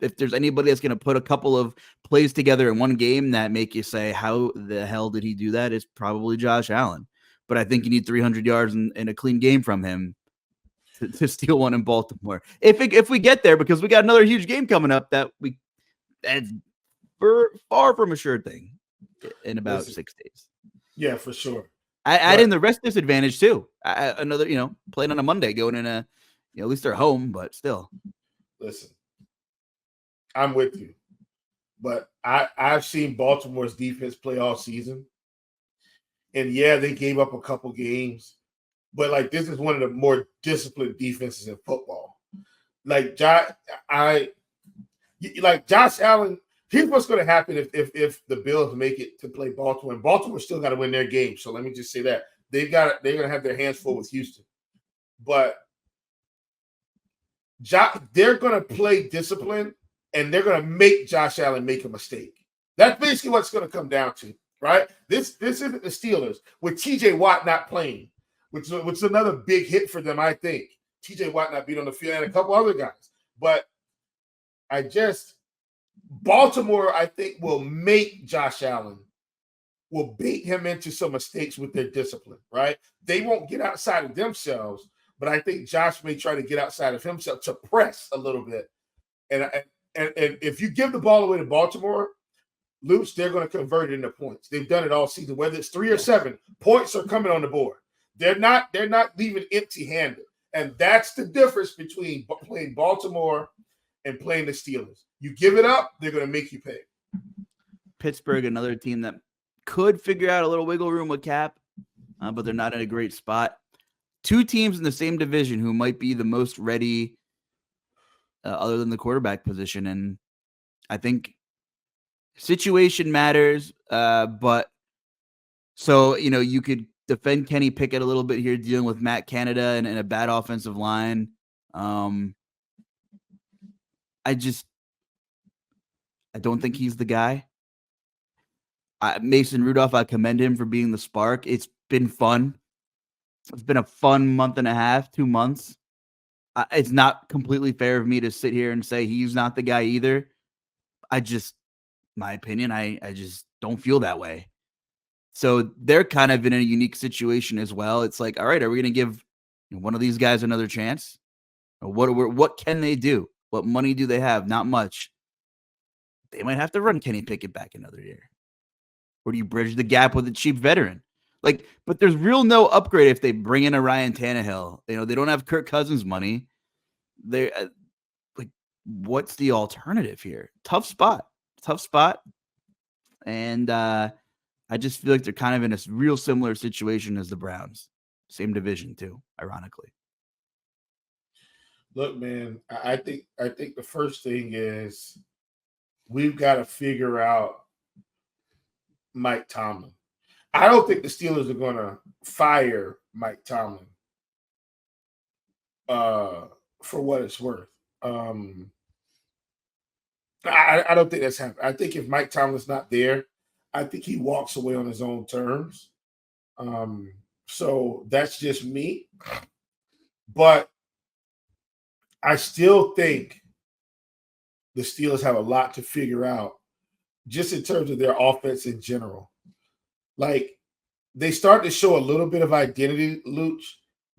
If there's anybody that's going to put a couple of plays together in one game that make you say, how the hell did he do that? It's probably Josh Allen. But I think you need 300 yards and a clean game from him to steal one in Baltimore. If we get there, because we got another huge game coming up that's far from a sure thing in about 6 days. Yeah, for sure. Add in the rest disadvantage too. Another, playing on a Monday, going in at least they're home, but still. Listen, I'm with you, but I've seen Baltimore's defense play all season, and yeah, they gave up a couple games, but this is one of the more disciplined defenses in football. Josh Allen. Here's what's going to happen if the Bills make it to play Baltimore, and Baltimore still got to win their game. So let me just say that they're going to have their hands full with Houston, but they're going to play discipline, and they're going to make Josh Allen make a mistake. That's basically what it's going to come down to. right? This isn't the Steelers with TJ Watt not playing, which is another big hit for them, I think. TJ Watt not being on the field and a couple other guys. But Baltimore, I think, will make Josh Allen, will bait him into some mistakes with their discipline, right? They won't get outside of themselves, but I think Josh may try to get outside of himself to press a little bit. And if you give the ball away to Baltimore, Luuch, they're going to convert it into points. They've done it all season. Whether it's 3 or 7, points are coming on the board. They're not leaving empty-handed. And that's the difference between playing Baltimore and playing the Steelers. You give it up, they're going to make you pay. Pittsburgh, another team that could figure out a little wiggle room with cap, but they're not in a great spot. 2 teams in the same division who might be the most ready other than the quarterback position. And I think situation matters, but so, you could defend Kenny Pickett a little bit here dealing with Matt Canada and a bad offensive line. I don't think he's the guy. Mason Rudolph, I commend him for being the spark. It's been fun. It's been a fun month and a half, 2 months. It's not completely fair of me to sit here and say he's not the guy either. My opinion, I just don't feel that way. So they're kind of in a unique situation as well. It's like, all right, are we going to give one of these guys another chance? Or what can they do? What money do they have? Not much. They might have to run Kenny Pickett back another year. Or do you bridge the gap with a cheap veteran? But there's real no upgrade if they bring in a Ryan Tannehill. They don't have Kirk Cousins money. They're what's the alternative here? Tough spot. And I just feel like they're kind of in a real similar situation as the Browns. Same division too, ironically. Look, man, I think the first thing is we've got to figure out Mike Tomlin. I don't think the Steelers are going to fire Mike Tomlin for what it's worth. I don't think that's happening. I think if Mike Tomlin's not there, I think he walks away on his own terms. So that's just me. But I still think the Steelers have a lot to figure out just in terms of their offense in general. They start to show a little bit of identity, Luuch,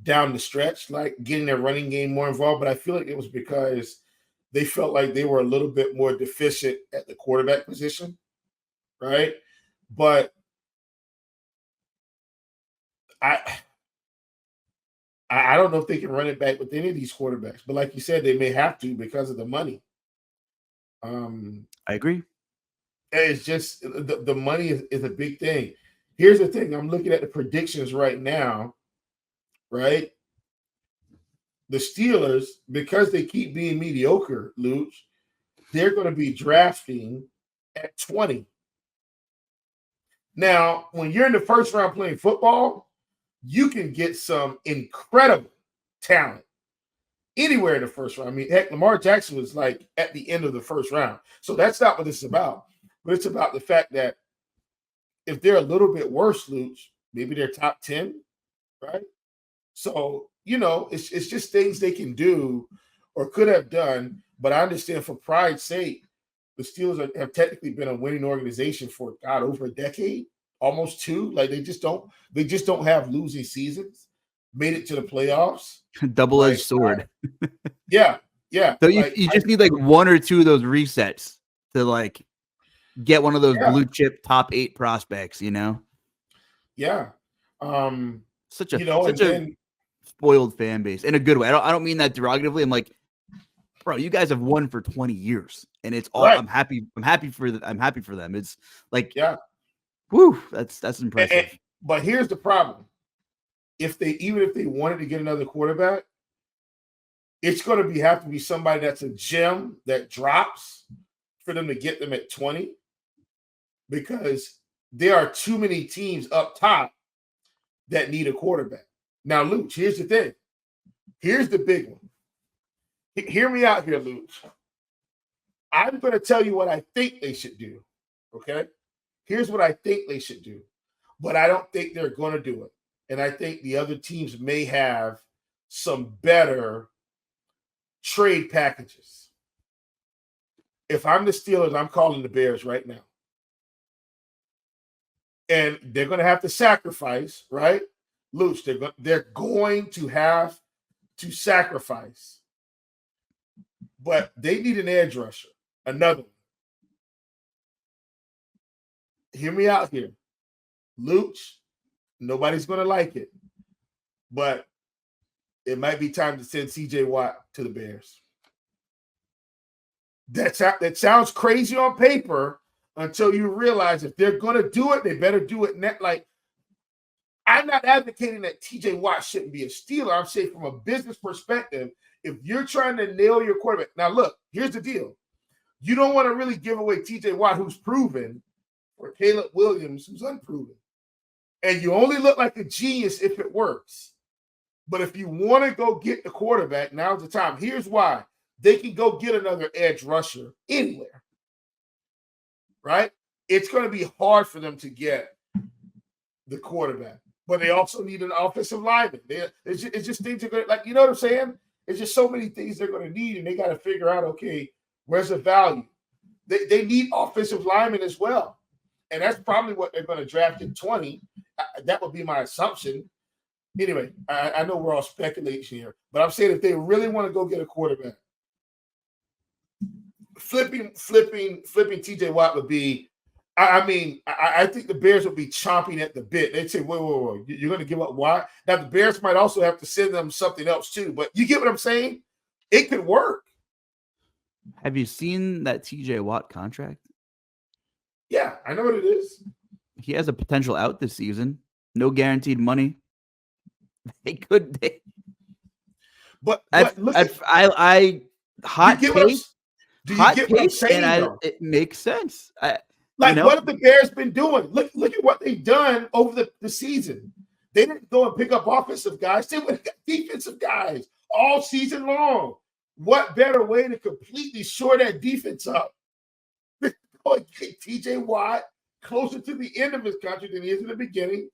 down the stretch, getting their running game more involved. But I feel like it was because they felt like they were a little bit more deficient at the quarterback position, right? But I don't know if they can run it back with any of these quarterbacks. But like you said, they may have to because of the money. I agree. It's just the money is a big thing. Here's the thing. I'm looking at the predictions right now, right? The Steelers, because they keep being mediocre, Luuch, they're going to be drafting at 20. Now, when you're in the first round playing football, you can get some incredible talent anywhere in the first round. I mean, heck, Lamar Jackson was at the end of the first round. So that's not what this is about. But it's about the fact that if they're a little bit worse, Luuch, maybe they're top 10, right? So, it's just things they can do or could have done. But I understand for pride's sake, the Steelers have technically been a winning organization for, over a decade, almost 2. They just don't have losing seasons. Made it to the playoffs. Double-edged sword. Yeah. So you just need 1 or 2 of those resets to get one of those blue chip top 8 prospects, Yeah. Such a spoiled fan base in a good way. I don't mean that derogatively. I'm like, bro, you guys have won for 20 years and it's all right. I'm happy for them. It's whoo, that's impressive. But here's the problem. Even if they wanted to get another quarterback, it's going to have to be somebody that's a gem that drops for them to get them at 20, because there are too many teams up top that need a quarterback. Now, Luuch, here's the thing. Here's the big one. Hear me out here, Luuch. I'm going to tell you what I think they should do, okay? Here's what I think they should do, but I don't think they're going to do it. And I think the other teams may have some better trade packages. If I'm the Steelers, I'm calling the Bears right now. And they're going to have to sacrifice, right? Luuch, they're going to have to sacrifice. But they need an edge rusher, another one. Hear me out here. Luuch, nobody's going to like it. But it might be time to send CJ Watt to the Bears. That sounds crazy on paper until you realize if they're going to do it, they better do it net. Like, I'm not advocating that TJ Watt shouldn't be a Steeler. I'm saying from a business perspective, if you're trying to nail your quarterback. Now, look, here's the deal. You don't want to really give away TJ Watt, who's proven, or Caleb Williams, who's unproven. And you only look like a genius if it works. But if you want to go get the quarterback, now's the time. Here's why. They can go get another edge rusher anywhere, right? It's going to be hard for them to get the quarterback, but they also need an offensive lineman. It's just things they're going to, like, you know what I'm saying? It's just so many things they're going to need, and they got to figure out, okay, where's the value? They need offensive linemen as well, and that's probably what they're going to draft in 20. That would be my assumption. Anyway, I know we're all speculating here, but I'm saying if they really want to go get a quarterback, flipping TJ Watt would be, I think the Bears would be chomping at the bit. They'd say, whoa, you're going to give up Watt? Now, the Bears might also have to send them something else too, but you get what I'm saying? It could work. Have you seen that TJ Watt contract? Yeah, I know what it is. He has a potential out this season. No guaranteed money. They could. But hot take. Do you get what I'm saying? It makes sense. What have the Bears been doing? Look at what they've done over the season. They didn't go and pick up offensive guys. They went and got defensive guys all season long. What better way to completely shore that defense up? Get TJ Watt closer to the end of his contract than he is in the beginning.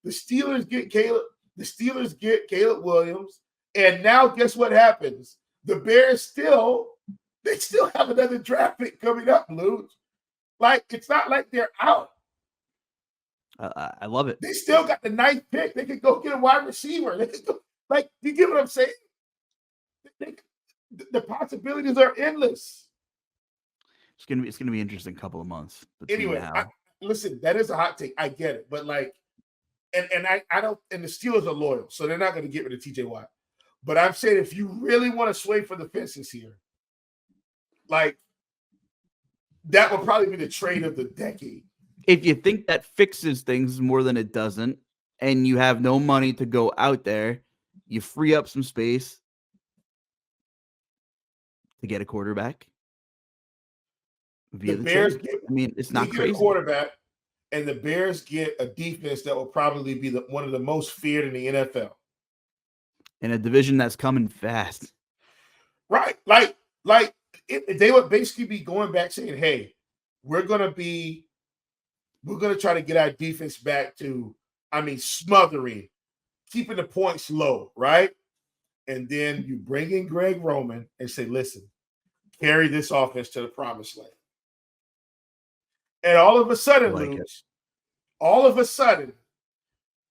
The Steelers get Caleb Williams. And now guess what happens? The Bears still have another draft pick coming up, Luuch. Like, it's not like they're out. I love it. They still got the ninth pick. They could go get a wide receiver. They could go, like, you get what I'm saying? The possibilities are endless. It's gonna be interesting couple of months. Anyway, listen, that is a hot take. I get it, but like, and I don't. And the Steelers are loyal, so they're not going to get rid of TJ Watt. But I'm saying if you really want to sway for the fences here, like, that would probably be the trade of the decade. If you think that fixes things more than it doesn't, and you have no money to go out there, you free up some space to get a quarterback. The Bears it's not crazy. A quarterback, and the Bears get a defense that will probably be one of the most feared in the NFL. In a division that's coming fast. Right. Like they would basically be going back saying, hey, we're going to try to get our defense back to, smothering, keeping the points low, right? And then you bring in Greg Roman and say, listen, carry this offense to the promised land. And all of a sudden,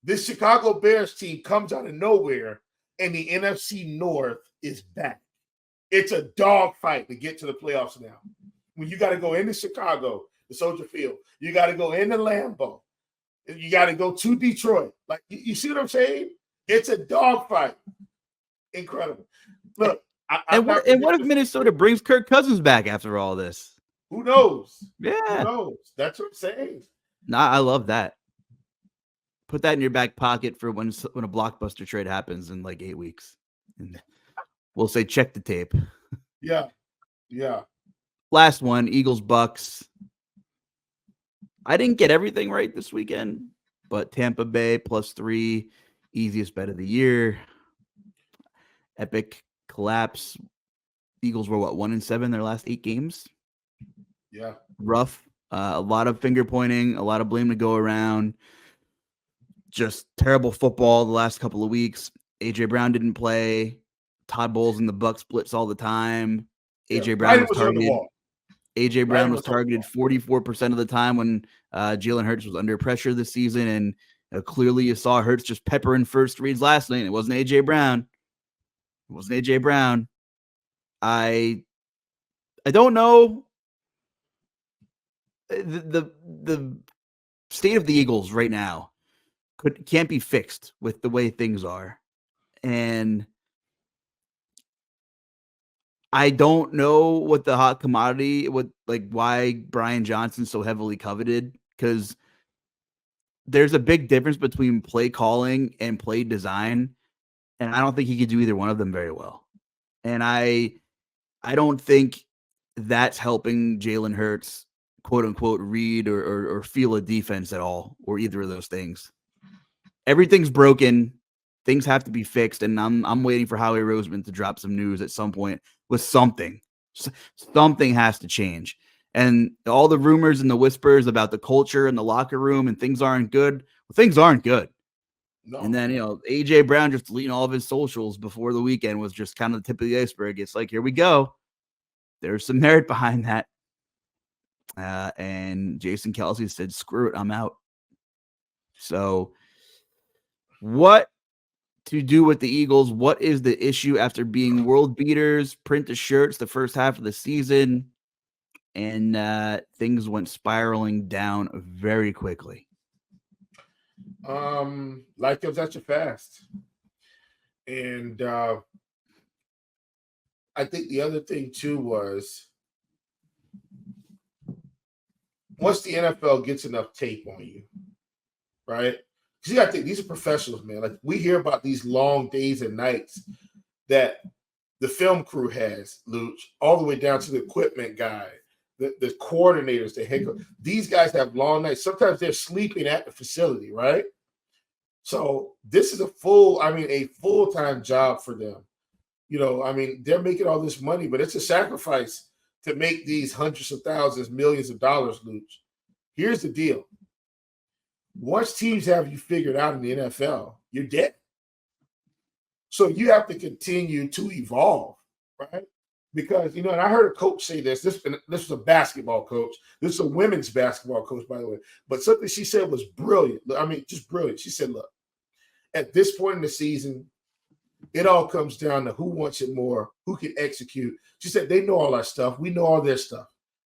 this Chicago Bears team comes out of nowhere, and the NFC North is back. It's a dogfight to get to the playoffs now. When you got to go into Chicago, the Soldier Field, you got to go into Lambeau, you got to go to Detroit. Like, you see what I'm saying? It's a dogfight. Incredible. Look, what if Minnesota brings Kirk Cousins back after all this? Who knows? Yeah. Who knows? That's what I'm saying. Nah, I love that. Put that in your back pocket for when a blockbuster trade happens in like 8 weeks. And we'll say check the tape. Yeah. Last one, Eagles Bucks. I didn't get everything right this weekend, but Tampa Bay +3, easiest bet of the year. Epic collapse. Eagles were 1-7 their last 8 games. Yeah. Rough A lot of finger pointing, a lot of blame to go around. Just terrible football the last couple of weeks. AJ Brown didn't play. Todd Bowles and the Buck splits all the time. Yeah, AJ Brown writing was was on the targeted. wall. AJ Brown Writing was was on the targeted wall. 44% of the time when Jalen Hurts was under pressure this season, and clearly you saw Hurts just peppering first reads last night. It wasn't AJ Brown. It wasn't AJ Brown. I don't know the state of the Eagles right now can't be fixed with the way things are. And I don't know what the hot commodity, why Brian Johnson's so heavily coveted, because there's a big difference between play calling and play design. And I don't think he could do either one of them very well. And I don't think that's helping Jalen Hurts, quote unquote, read or feel a defense at all, or either of those things. Everything's broken. Things have to be fixed, and I'm waiting for Howie Roseman to drop some news at some point with something. Something has to change. And all the rumors and the whispers about the culture in the locker room and things aren't good. Well, things aren't good. No. And then, AJ Brown just deleting all of his socials before the weekend was just kind of the tip of the iceberg. It's like, here we go. There's some merit behind that. And Jason Kelce said, screw it, I'm out. So what to do with the Eagles? What is the issue after being world beaters, print the shirts the first half of the season, and things went spiraling down very quickly? Like it was at your fast. And I think the other thing too was once the NFL gets enough tape on you, right? Because you got to think these are professionals, man. Like we hear about these long days and nights that the film crew has, Luuch, all the way down to the equipment guy, the coordinators, the head coach. These guys have long nights. Sometimes they're sleeping at the facility, right? So this is a full-time job for them. They're making all this money, but it's a sacrifice to make these hundreds of thousands, millions of dollars, Luuch. Here's the deal. Once teams have you figured out in the NFL, you're dead. So you have to continue to evolve, right? Because, and I heard a coach say this. This was a basketball coach. This is a women's basketball coach, by the way. But something she said was brilliant. I mean, just brilliant. She said, look, at this point in the season, it all comes down to who wants it more, who can execute. She said, they know all our stuff. We know all their stuff.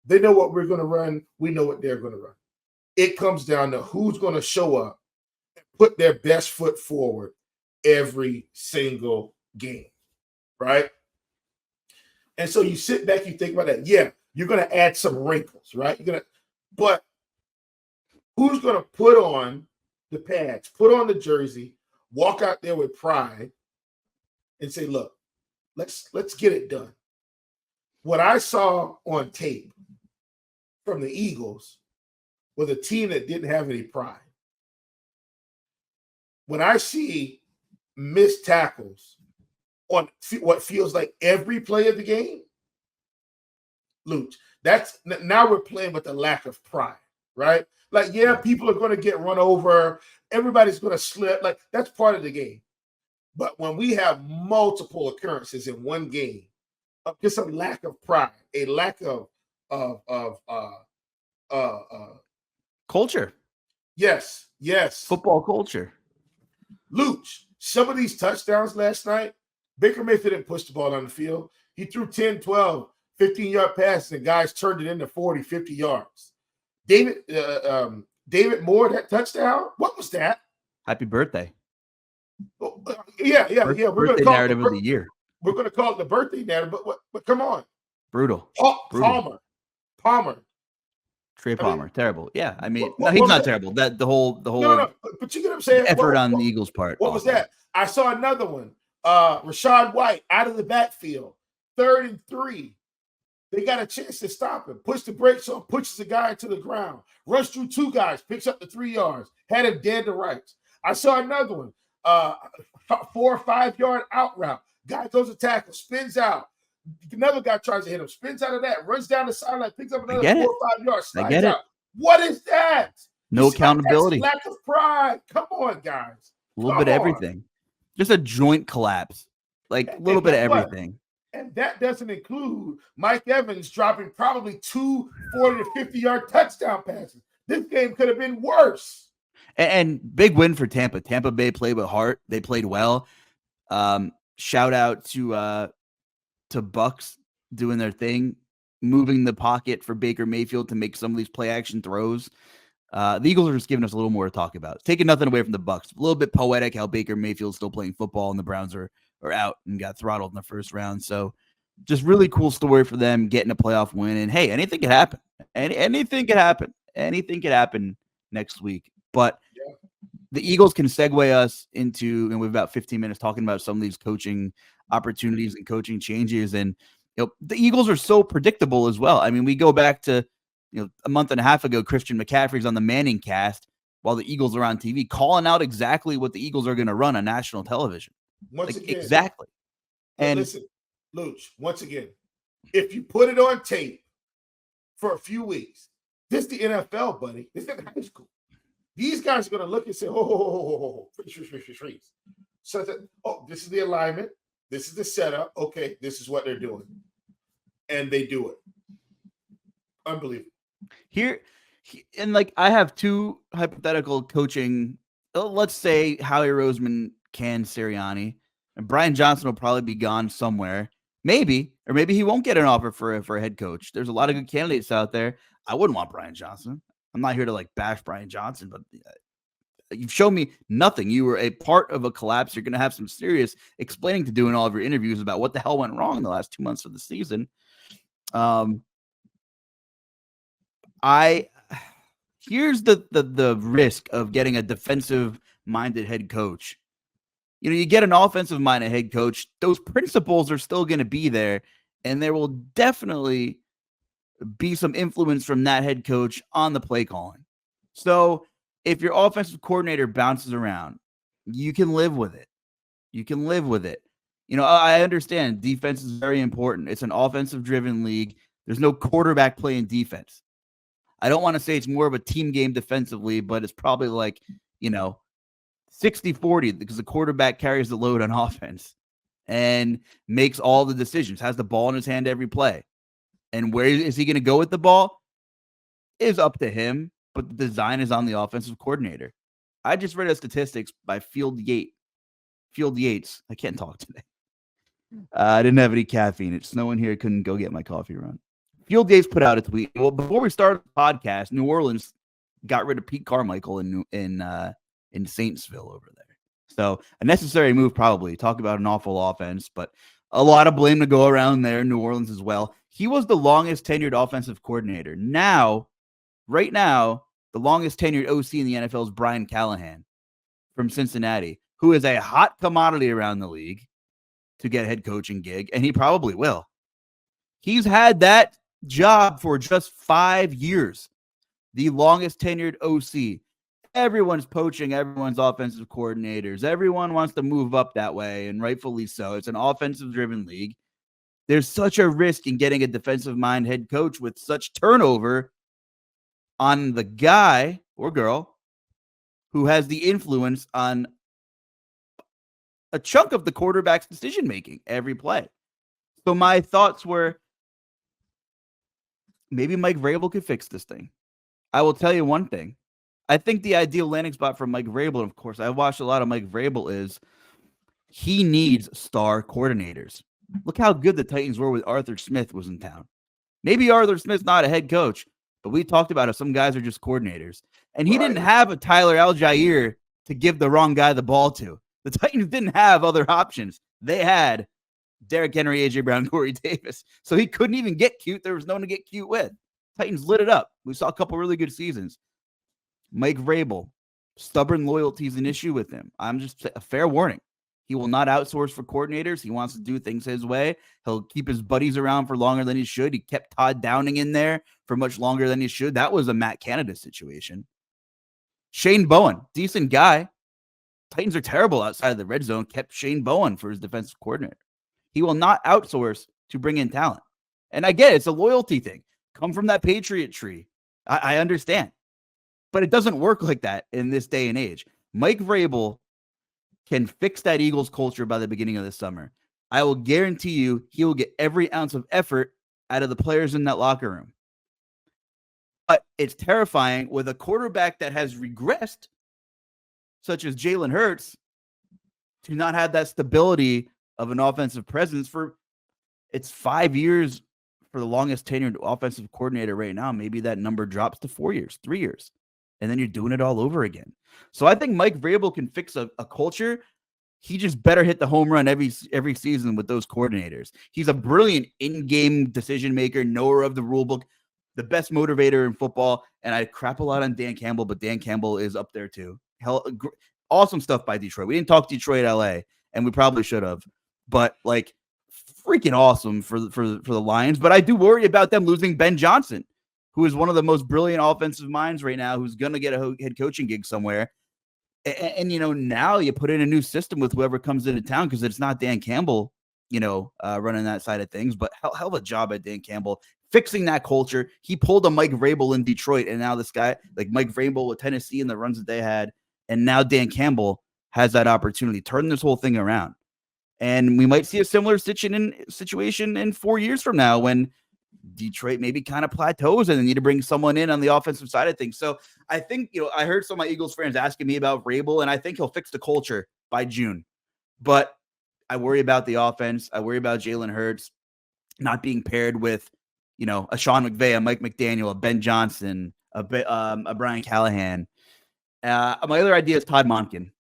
They know what we're going to run. We know what they're going to run. It comes down to who's going to show up and put their best foot forward every single game, right? And so you sit back, you think about that. Yeah, you're going to add some wrinkles, right? But who's going to put on the pads, put on the jersey, walk out there with pride, and say, "Look, let's get it done." What I saw on tape from the Eagles was a team that didn't have any pride. When I see missed tackles on what feels like every play of the game, Luuch, now we're playing with a lack of pride, right? Like, yeah, people are going to get run over. Everybody's going to slip. Like, that's part of the game. But when we have multiple occurrences in one game, just a lack of pride, a lack of culture. Yes. Football culture. Luuch, some of these touchdowns last night, Baker Mayfield didn't push the ball on the field. He threw 10, 12, 15-yard passes, and guys turned it into 40, 50 yards. David Moore, that touchdown, what was that? Happy birthday. Yeah. We're going to call narrative of the year. We're going to call it the birthday narrative, but come on. Brutal. Palmer. Trey Palmer, terrible. Yeah, I mean, no, he's not terrible. That the whole. No. But you get what I'm saying. Effort on the Eagles' part. What was that? I saw another one. Rashad White out of the backfield, 3rd and 3. They got a chance to stop him. Push the brakes on, pushes the guy to the ground, runs through 2 guys, picks up the 3 yards, had him dead to rights. I saw another one. 4 or 5 yard out route. Guy goes to tackle, spins out, Another guy tries to hit him, spins out of that, runs down the sideline, picks up another 4 or 5 yards, slides out. What is that? No accountability. Lack of pride. Come on, guys. A little bit of everything. Just a joint collapse. Like a little bit of everything. And that doesn't include Mike Evans dropping probably 2 40 to 50-yard touchdown passes. This game could have been worse. And big win for Tampa. Tampa Bay played with heart. They played well. Shout out to Bucks doing their thing, moving the pocket for Baker Mayfield to make some of these play action throws. The Eagles are just giving us a little more to talk about. Taking nothing away from the Bucks. A little bit poetic how Baker Mayfield's still playing football and the Browns are out and got throttled in the first round. So just really cool story for them getting a playoff win. And hey, anything could happen. Anything could happen. Anything could happen next week. But the Eagles can segue us into, and we have about 15 minutes talking about some of these coaching opportunities and coaching changes. And the Eagles are so predictable as well. I mean, we go back to a month and a half ago, Christian McCaffrey's on the Manning cast while the Eagles are on TV, calling out exactly what the Eagles are going to run on national television. Once again, exactly. And listen, Luuch, once again, if you put it on tape for a few weeks, this is the NFL, buddy. This is high school. These guys are going to look and say, freeze. So, this is the alignment. This is the setup. Okay, this is what they're doing. And they do it. Unbelievable. I have two hypothetical coaching. Let's say Howie Roseman can Sirianni, and Brian Johnson will probably be gone somewhere. Maybe he won't get an offer for a head coach. There's a lot of good candidates out there. I wouldn't want Brian Johnson. I'm not here to bash Brian Johnson, but you've shown me nothing. You were a part of a collapse. You're going to have some serious explaining to do in all of your interviews about what the hell went wrong in the last 2 months of the season. Here's the risk of getting a defensive-minded head coach. You get an offensive-minded head coach, those principles are still going to be there, and there will definitely be some influence from that head coach on the play calling. So if your offensive coordinator bounces around, you can live with it. I understand defense is very important. It's an offensive-driven league. There's no quarterback playing defense. I don't want to say it's more of a team game defensively, but it's probably 60-40 because the quarterback carries the load on offense and makes all the decisions, has the ball in his hand every play. And where is he going to go with the ball is up to him, but the design is on the offensive coordinator. I just read a statistics by Field Yates. I can't talk today. I didn't have any caffeine. It's snowing here. Couldn't go get my coffee run. Field Yates put out a tweet. Well, before we started the podcast, New Orleans got rid of Pete Carmichael in Saintsville over there. So a necessary move, probably. Talk about an awful offense, but a lot of blame to go around there in New Orleans as well. He was the longest tenured offensive coordinator. Right now, the longest tenured OC in the NFL is Brian Callahan from Cincinnati, who is a hot commodity around the league to get a head coaching gig, and he probably will. He's had that job for just 5 years. The longest tenured OC. Everyone's poaching everyone's offensive coordinators. Everyone wants to move up that way, and rightfully so. It's an offensive-driven league. There's such a risk in getting a defensive-mind head coach with such turnover on the guy or girl who has the influence on a chunk of the quarterback's decision-making every play. So my thoughts were, maybe Mike Vrabel could fix this thing. I will tell you one thing. I think the ideal landing spot for Mike Vrabel, and of course, I watched a lot of Mike Vrabel, is he needs star coordinators. Look how good the Titans were with Arthur Smith was in town. Maybe Arthur Smith's not a head coach, but we talked about how some guys are just coordinators. And he didn't have a Tyler Algier to give the wrong guy the ball to. The Titans didn't have other options. They had Derrick Henry, A.J. Brown, Corey Davis. So he couldn't even get cute. There was no one to get cute with. Titans lit it up. We saw a couple really good seasons. Mike Vrabel, stubborn loyalty is an issue with him. I'm just a fair warning. He will not outsource for coordinators. He wants to do things his way. He'll keep his buddies around for longer than he should. He kept Todd Downing in there for much longer than he should. That was a Matt Canada situation. Shane Bowen, decent guy. Titans are terrible outside of the red zone. Kept Shane Bowen for his defensive coordinator. He will not outsource to bring in talent. And I get it, it's a loyalty thing. Come from that Patriot tree. I understand. But it doesn't work like that in this day and age. Mike Vrabel can fix that Eagles culture by the beginning of the summer. I will guarantee you he will get every ounce of effort out of the players in that locker room. But it's terrifying with a quarterback that has regressed, such as Jalen Hurts, to not have that stability of an offensive presence for it's 5 years for the longest tenured offensive coordinator right now. Maybe that number drops to 4 years, 3 years, and then you're doing it all over again. So I think Mike Vrabel can fix a culture. He just better hit the home run every season with those coordinators. He's a brilliant in-game decision maker, knower of the rule book, the best motivator in football. And I crap a lot on Dan Campbell, but Dan Campbell is up there too. Awesome stuff by Detroit. We didn't talk Detroit, LA, and we probably should have, but like freaking awesome for the Lions. But I do worry about them losing Ben Johnson, who is one of the most brilliant offensive minds right now, who's going to get a head coaching gig somewhere. And now you put in a new system with whoever comes into town because it's not Dan Campbell, running that side of things. But hell of a job at Dan Campbell fixing that culture. He pulled a Mike Vrabel in Detroit, and now this guy, like Mike Vrabel with Tennessee and the runs that they had, and now Dan Campbell has that opportunity to turn this whole thing around. And we might see a similar situation in 4 years from now when Detroit maybe kind of plateaus and they need to bring someone in on the offensive side of things. So I think, I heard some of my Eagles fans asking me about Vrabel, and I think he'll fix the culture by June. But I worry about the offense. I worry about Jalen Hurts not being paired with, a Sean McVay, a Mike McDaniel, a Ben Johnson, a Brian Callahan. My other idea is Todd Monken.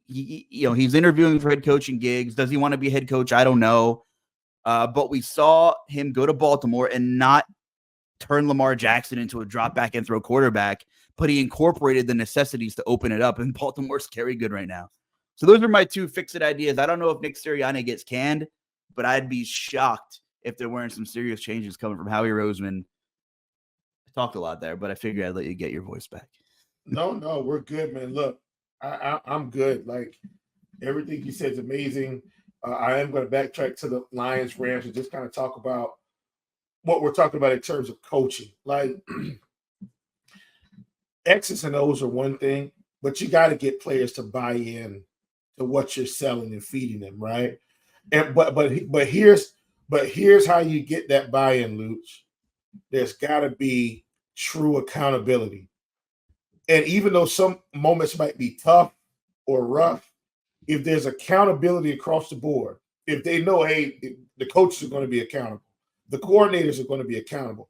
He's interviewing for head coaching gigs. Does he want to be a head coach? I don't know. But we saw him go to Baltimore and not turn Lamar Jackson into a drop back and throw quarterback, but he incorporated the necessities to open it up, and Baltimore's very good right now. So those are my two fix-it ideas. I don't know if Nick Sirianni gets canned, but I'd be shocked if there weren't some serious changes coming from Howie Roseman. I talked a lot there, but I figured I'd let you get your voice back. No, we're good, man. Look, I'm good. Like, everything you said is amazing. I am going to backtrack to the Lions Rams and just kind of talk about what we're talking about in terms of coaching. Like, X's and O's are one thing, but you got to get players to buy in to what you're selling and feeding them, right? And but here's how you get that buy-in, Luuch. There's got to be true accountability. And even though some moments might be tough or rough, if there's accountability across the board, if they know, hey, the coaches are going to be accountable, the coordinators are going to be accountable,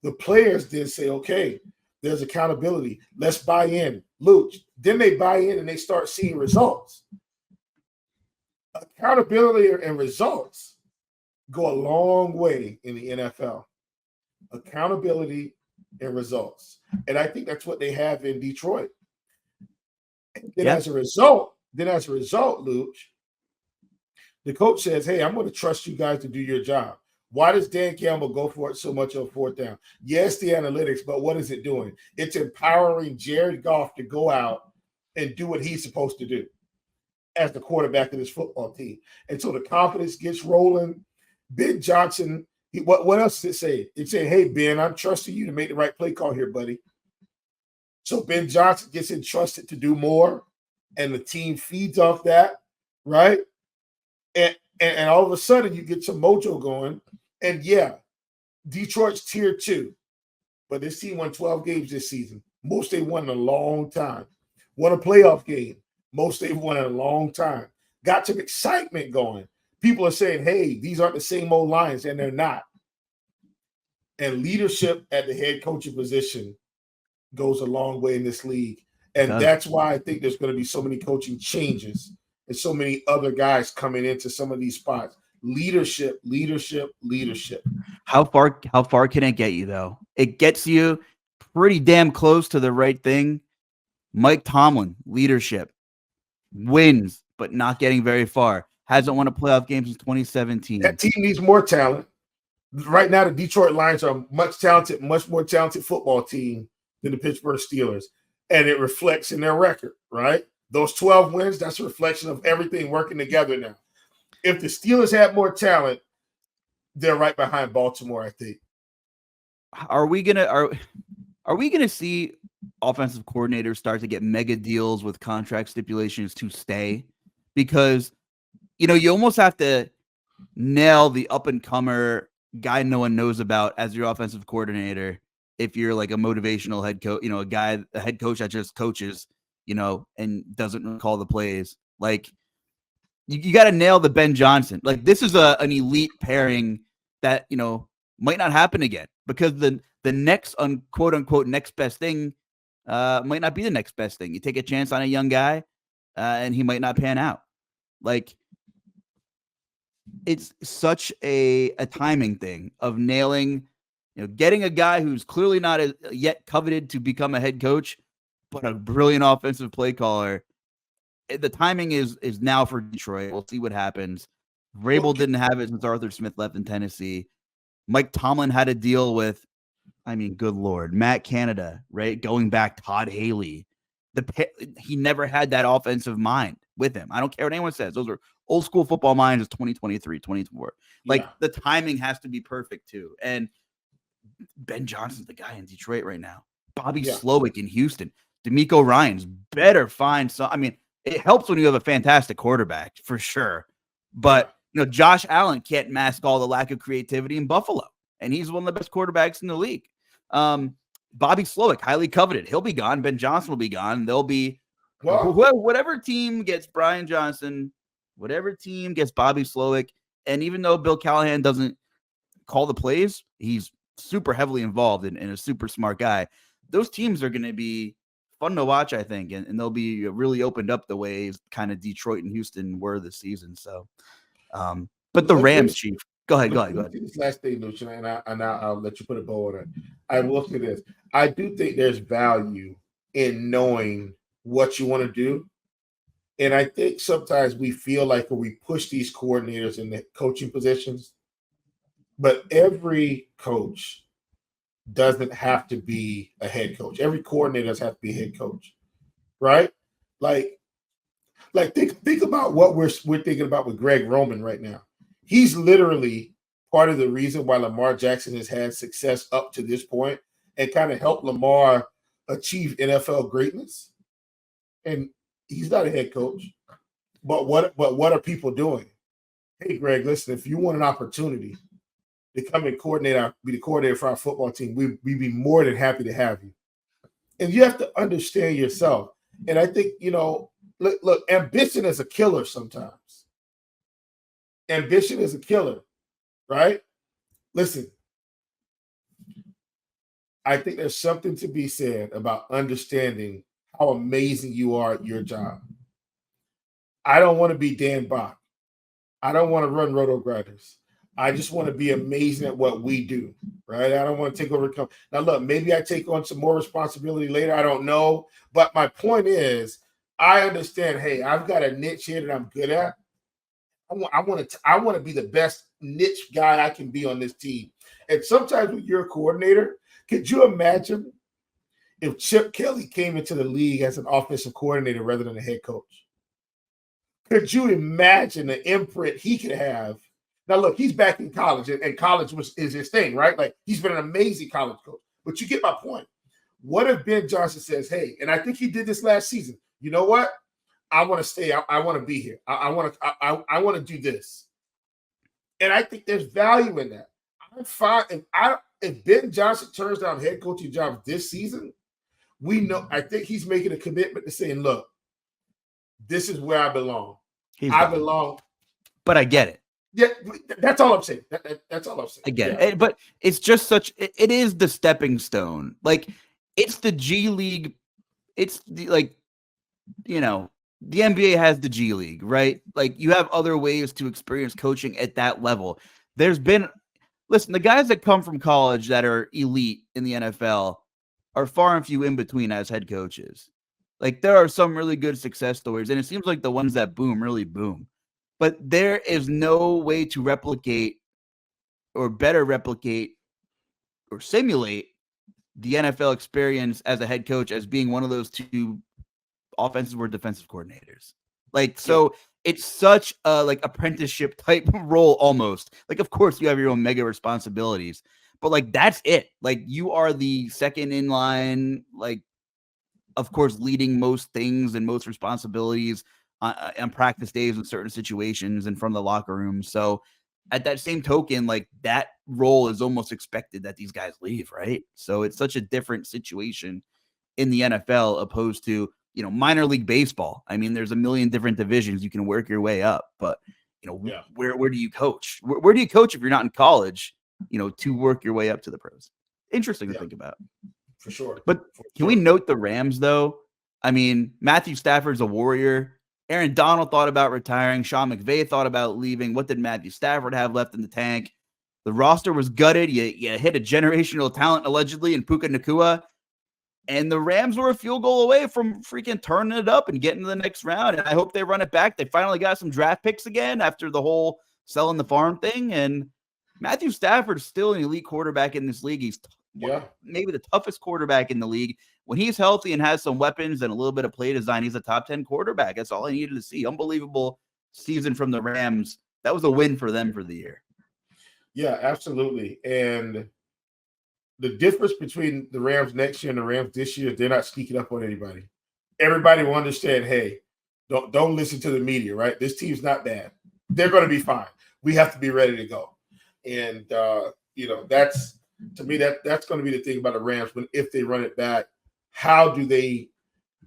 the players then say, okay, there's accountability. Let's buy in. Luuch, then they buy in and they start seeing results. Accountability and results go a long way in the NFL. Accountability and results. And I think that's what they have in Detroit. And then as a result, Luuch, the coach says, hey, I'm going to trust you guys to do your job. Why does Dan Campbell go for it so much on fourth down? Yes, the analytics, but what is it doing? It's empowering Jared Goff to go out and do what he's supposed to do as the quarterback of this football team. And so the confidence gets rolling. Ben Johnson, what else does it say? It said, hey, Ben, I'm trusting you to make the right play call here, buddy. So Ben Johnson gets entrusted to do more, and the team feeds off that, right? And all of a sudden you get some mojo going. And yeah, Detroit's tier 2, but this team won 12 games this season. Most they've won in a long time. Won a playoff game. Most they've won in a long time. Got some excitement going. People are saying, hey, these aren't the same old Lions, and they're not. And leadership at the head coaching position goes a long way in this league. And that's why I think there's going to be so many coaching changes and so many other guys coming into some of these spots. Leadership. How far can it get you, though? It gets you pretty damn close to the right thing. Mike Tomlin, leadership, wins, but not getting very far. Hasn't won a playoff game since 2017. That team needs more talent. Right now, the Detroit Lions are a much more talented football team than the Pittsburgh Steelers. And it reflects in their record, right? Those 12 wins, that's a reflection of everything working together now. If the Steelers had more talent, they're right behind Baltimore, I think. Are we gonna see offensive coordinators start to get mega deals with contract stipulations to stay? Because you almost have to nail the up and comer guy no one knows about as your offensive coordinator if you're like a motivational head coach, a head coach that just coaches, and doesn't call the plays. Like you got to nail the Ben Johnson. Like this is an elite pairing that might not happen again because the next quote unquote next best thing might not be the next best thing. You take a chance on a young guy and he might not pan out. Like it's such a timing thing of nailing, getting a guy who's clearly not yet coveted to become a head coach, but a brilliant offensive play caller. The timing is now for Detroit. We'll see what happens. Vrabel didn't have it since Arthur Smith left in Tennessee. Mike Tomlin had to deal with, good Lord, Matt Canada, right? Going back, Todd Haley. He never had that offensive mind with him. I don't care what anyone says. Those are old school football minds is 2023, 24. Like the timing has to be perfect too. And Ben Johnson's the guy in Detroit right now. Bobby Slowick in Houston. D'Amico Ryans better find some. It helps when you have a fantastic quarterback for sure. But Josh Allen can't mask all the lack of creativity in Buffalo. And he's one of the best quarterbacks in the league. Bobby Slowick, highly coveted. He'll be gone. Ben Johnson will be gone. They'll be whatever team gets Brian Johnson, whatever team gets Bobby Slowick. And even though Bill Callahan doesn't call the plays, he's super heavily involved and a super smart guy. Those teams are going to be fun to watch, I think, and they'll be really opened up the way kind of Detroit and Houston were this season. So, but the Rams, Chief. Go ahead. This last thing, Luuch, and I'll let you put a bow on it. I will say this. I do think there's value in knowing what you want to do. And I think sometimes we feel like we push these coordinators in the coaching positions, but every coach doesn't have to be a head coach. Every coordinator doesn't have to be a head coach, right? Like think about what we're thinking about with Greg Roman right now. He's literally part of the reason why Lamar Jackson has had success up to this point and kind of helped Lamar achieve NFL greatness. And he's not a head coach. But what are people doing? Hey, Greg, listen, if you want an opportunity to come and be the coordinator for our football team, we'd be more than happy to have you. And you have to understand yourself. And I think, look, ambition is a killer sometimes. Ambition is a killer, right? Listen, I think there's something to be said about understanding how amazing you are at your job. I don't want to be Dan Bach. I don't want to run RotoGrinders. I just want to be amazing at what we do, right? I don't want to take over. Now, look, maybe I take on some more responsibility later. I don't know. But my point is, I understand, hey, I've got a niche here that I'm good at. I want to be the best niche guy I can be on this team. And sometimes when you're a coordinator, could you imagine if Chip Kelly came into the league as an offensive coordinator rather than a head coach? Could you imagine the imprint he could have? Now, look, he's back in college, and college is his thing, right? Like, he's been an amazing college coach. But you get my point. What if Ben Johnson says, hey, and I think he did this last season, you know what? I want to stay. I want to be here. I want to do this. And I think there's value in that. I'm fine. If Ben Johnson turns down head coaching job this season, I think he's making a commitment to saying, look, this is where I belong. I belong. But I get it. Yeah, that's all I'm saying. That's all I'm saying. I get it. But it's just it is the stepping stone. Like, it's the G League. It's the, the NBA has the G League, right? Like, you have other ways to experience coaching at that level. The guys that come from college that are elite in the NFL are far and few in between as head coaches. Like, there are some really good success stories, and it seems like the ones that boom really boom. But there is no way to replicate or better replicate or simulate the NFL experience as a head coach as being one of those two offensive or defensive coordinators. Like, so it's such a like apprenticeship type role almost. Like, of course, you have your own mega responsibilities, but like that's it. Like, you are the second in line, like, of course, leading most things and most responsibilities on practice days in certain situations and from the locker room. So at that same token, like that role is almost expected that these guys leave, right? So it's such a different situation in the NFL opposed to, minor league baseball. I mean, there's a million different divisions you can work your way up, but where do you coach? Where do you coach if you're not in college, to work your way up to the pros? Interesting to think about. For sure. But can we note the Rams, though? I mean, Matthew Stafford's a warrior. Aaron Donald thought about retiring. Sean McVay thought about leaving. What did Matthew Stafford have left in the tank? The roster was gutted. You hit a generational talent, allegedly, in Puka Nacua. And the Rams were a field goal away from freaking turning it up and getting to the next round. And I hope they run it back. They finally got some draft picks again after the whole selling the farm thing. And Matthew Stafford's still an elite quarterback in this league. He's maybe the toughest quarterback in the league. When he's healthy and has some weapons and a little bit of play design, he's a top 10 quarterback. That's all I needed to see. Unbelievable season from the Rams. That was a win for them for the year. Yeah, absolutely. And the difference between the Rams next year and the Rams this year, they're not sneaking up on anybody. Everybody will understand, hey, don't listen to the media, right? This team's not bad. They're going to be fine. We have to be ready to go. And, that's, to me, that's going to be the thing about the Rams. If they run it back, how do they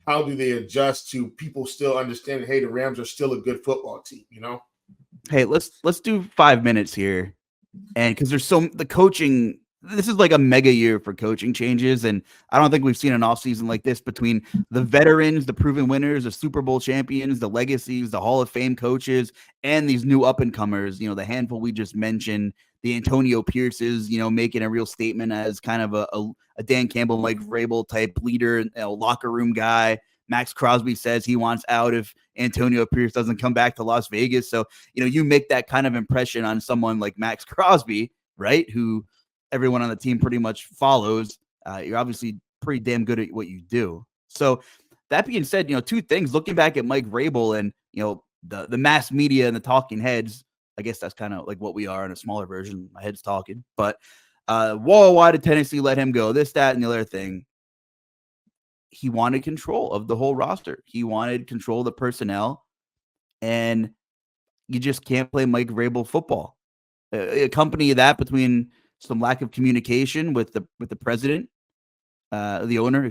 adjust to people still understanding, hey, the Rams are still a good football team, Hey, let's do 5 minutes here. And because there's the coaching, this is like a mega year for coaching changes. And I don't think we've seen an offseason like this between the veterans, the proven winners, the Super Bowl champions, the legacies, the Hall of Fame coaches, and these new up and comers, the handful we just mentioned, the Antonio Pierces, making a real statement as kind of a Dan Campbell, Mike Vrabel type leader, locker room guy. Max Crosby says he wants out if Antonio Pierce doesn't come back to Las Vegas. So, you make that kind of impression on someone like Max Crosby, right? Who everyone on the team pretty much follows. You're obviously pretty damn good at what you do. So that being said, two things, looking back at Mike Vrabel and, the mass media and the talking heads, I guess that's kind of like what we are in a smaller version. My head's talking, but why did Tennessee let him go? This, that, and the other thing. He wanted control of the whole roster. He wanted control of the personnel, and you just can't play Mike Vrabel football. Accompany that between some lack of communication with the president, the owner,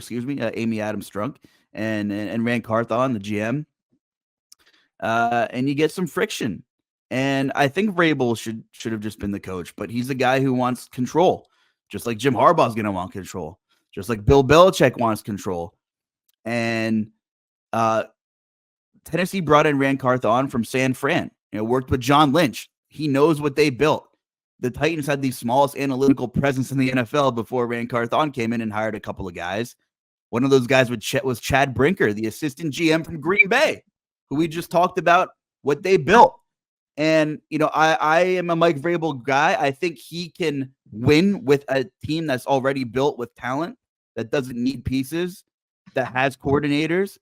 Amy Adams Strunk, and Rand Carthon, the GM, and you get some friction. And I think Vrabel should have just been the coach, but he's a guy who wants control, just like Jim Harbaugh's going to want control, just like Bill Belichick wants control. And Tennessee brought in Rand Carthon from San Fran, worked with John Lynch. He knows what they built. The Titans had the smallest analytical presence in the NFL before Rand Carthon came in and hired a couple of guys. One of those guys was Chad Brinker, the assistant GM from Green Bay, who we just talked about what they built. And, I am a Mike Vrabel guy. I think he can win with a team that's already built with talent, that doesn't need pieces, that has coordinators.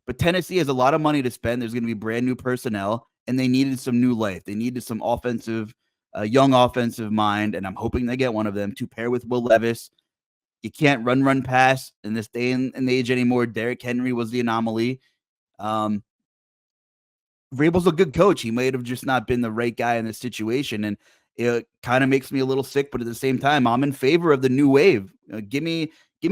But Tennessee has a lot of money to spend. There's going to be brand new personnel, and they needed some new life. They needed some young offensive mind, and I'm hoping they get one of them to pair with Will Levis. You can't run, pass in this day and age anymore. Derrick Henry was the anomaly. Vrabel's a good coach. He might have just not been the right guy in this situation. And it kind of makes me a little sick, but at the same time, I'm in favor of the new wave. Give me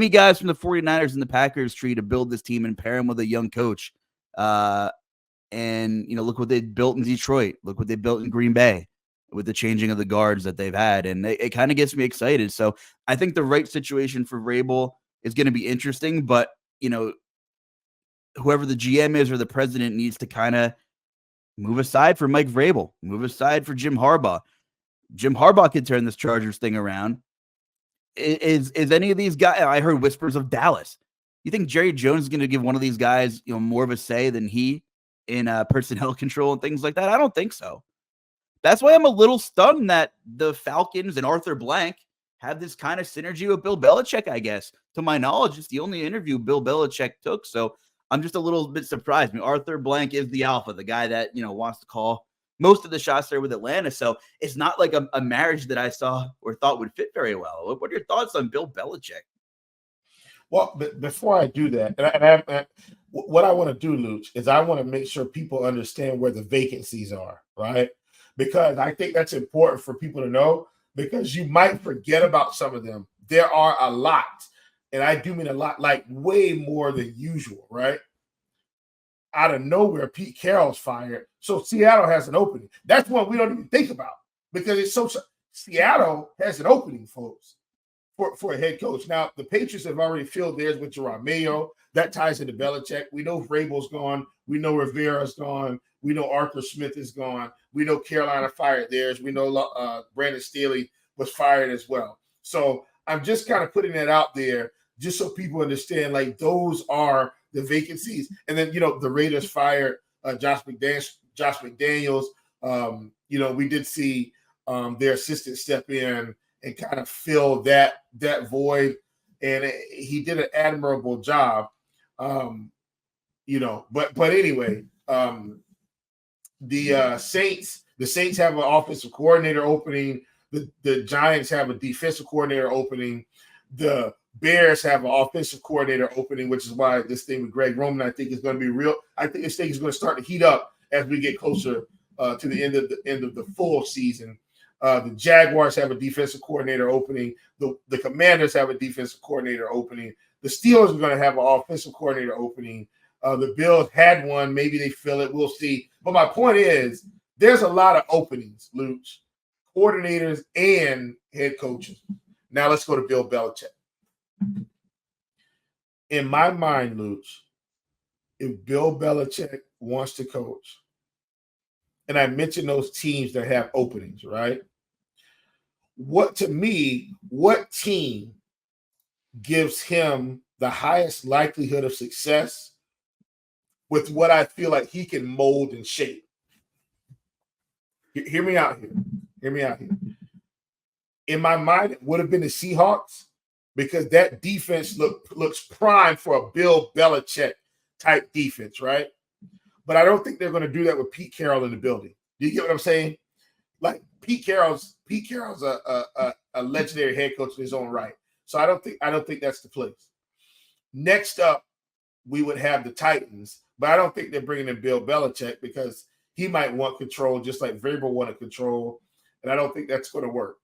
guys from the 49ers and the Packers tree to build this team and pair them with a young coach. And, look what they built in Detroit. Look what they built in Green Bay with the changing of the guards that they've had. And it kind of gets me excited. So I think the right situation for Vrabel is going to be interesting, but, whoever the GM is or the president needs to kind of move aside for Mike Vrabel, move aside for Jim Harbaugh. Jim Harbaugh could turn this Chargers thing around. Is any of these guys? I heard whispers of Dallas. You think Jerry Jones is going to give one of these guys, more of a say than he in personnel control and things like that? I don't think so. That's why I'm a little stunned that the Falcons and Arthur Blank have this kind of synergy with Bill Belichick, I guess. To my knowledge, it's the only interview Bill Belichick took. So I'm just a little bit surprised. I mean, Arthur Blank is the alpha, the guy that, wants to call most of the shots there with Atlanta. So it's not like a marriage that I saw or thought would fit very well. What are your thoughts on Bill Belichick? Well, before I do that, what I want to do, Luuch, is I want to make sure people understand where the vacancies are, right? Because I think that's important for people to know, because you might forget about some of them. There are a lot, and I do mean a lot, like way more than usual, right? Out of nowhere, Pete Carroll's fired, so Seattle has an opening. That's one we don't even think about, because it's so Seattle has an opening, folks, for a head coach. Now, the Patriots have already filled theirs with Jerome Mayo. That ties into Belichick. We know Vrabel's gone. We know Rivera's gone. We know Arthur Smith is gone. We know Carolina fired theirs. We know Brandon Staley was fired as well. So I'm just kind of putting that out there just so people understand, like, those are the vacancies. And then, the Raiders fired Josh McDaniels. We did see their assistant step in and kind of fill that void. And he did an admirable job. But anyway, the Saints have an offensive coordinator opening. The Giants have a defensive coordinator opening. The Bears have an offensive coordinator opening, which is why this thing with Greg Roman, I think, is going to be real. I think this thing is going to start to heat up as we get closer to the end of the full season. The Jaguars have a defensive coordinator opening. The Commanders have a defensive coordinator opening. The Steelers are going to have an offensive coordinator opening. The Bills had one. Maybe they fill it. We'll see. But my point is, there's a lot of openings, Luuch, coordinators and head coaches. Now let's go to Bill Belichick. In my mind, Luuch, if Bill Belichick wants to coach, and I mentioned those teams that have openings, right? What team gives him the highest likelihood of success with what I feel like he can mold and shape? Hear me out here. In my mind, it would have been the Seahawks, because that defense looks prime for a Bill Belichick type defense, right? But I don't think they're going to do that with Pete Carroll in the building. Do you get what I'm saying? Like, Pete Carroll's a legendary head coach in his own right. So I don't think that's the place. Next up, we would have the Titans, but I don't think they're bringing in Bill Belichick, because he might want control just like Vrabel wanted control, and I don't think that's going to work.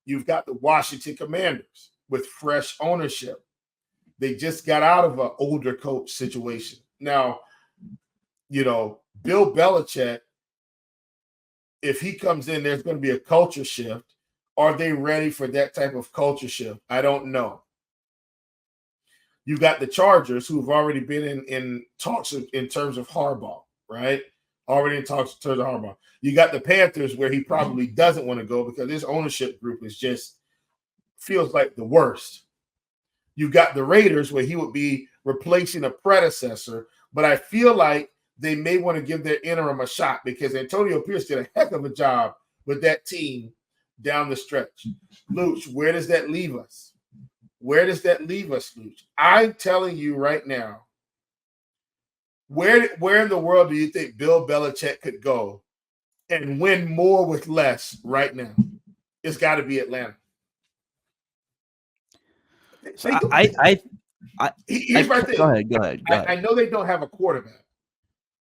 You've got the Washington Commanders with fresh ownership. They just got out of an older coach situation. Now, Bill Belichick, if he comes in, there's going to be a culture shift. Are they ready for that type of culture shift? I don't know. You got the Chargers, who've already been in talks in terms of Harbaugh, right? Already in talks in terms of Harbaugh. You got the Panthers, where he probably doesn't want to go because his ownership group is just feels like the worst. You got the Raiders, where he would be replacing a predecessor, but I feel like they may want to give their interim a shot, because Antonio Pierce did a heck of a job with that team down the stretch. Luuch, where does that leave us? Luuch? I'm telling you right now, where in the world do you think Bill Belichick could go and win more with less right now? It's got to be Atlanta. So here's my thing. Go ahead. I know they don't have a quarterback,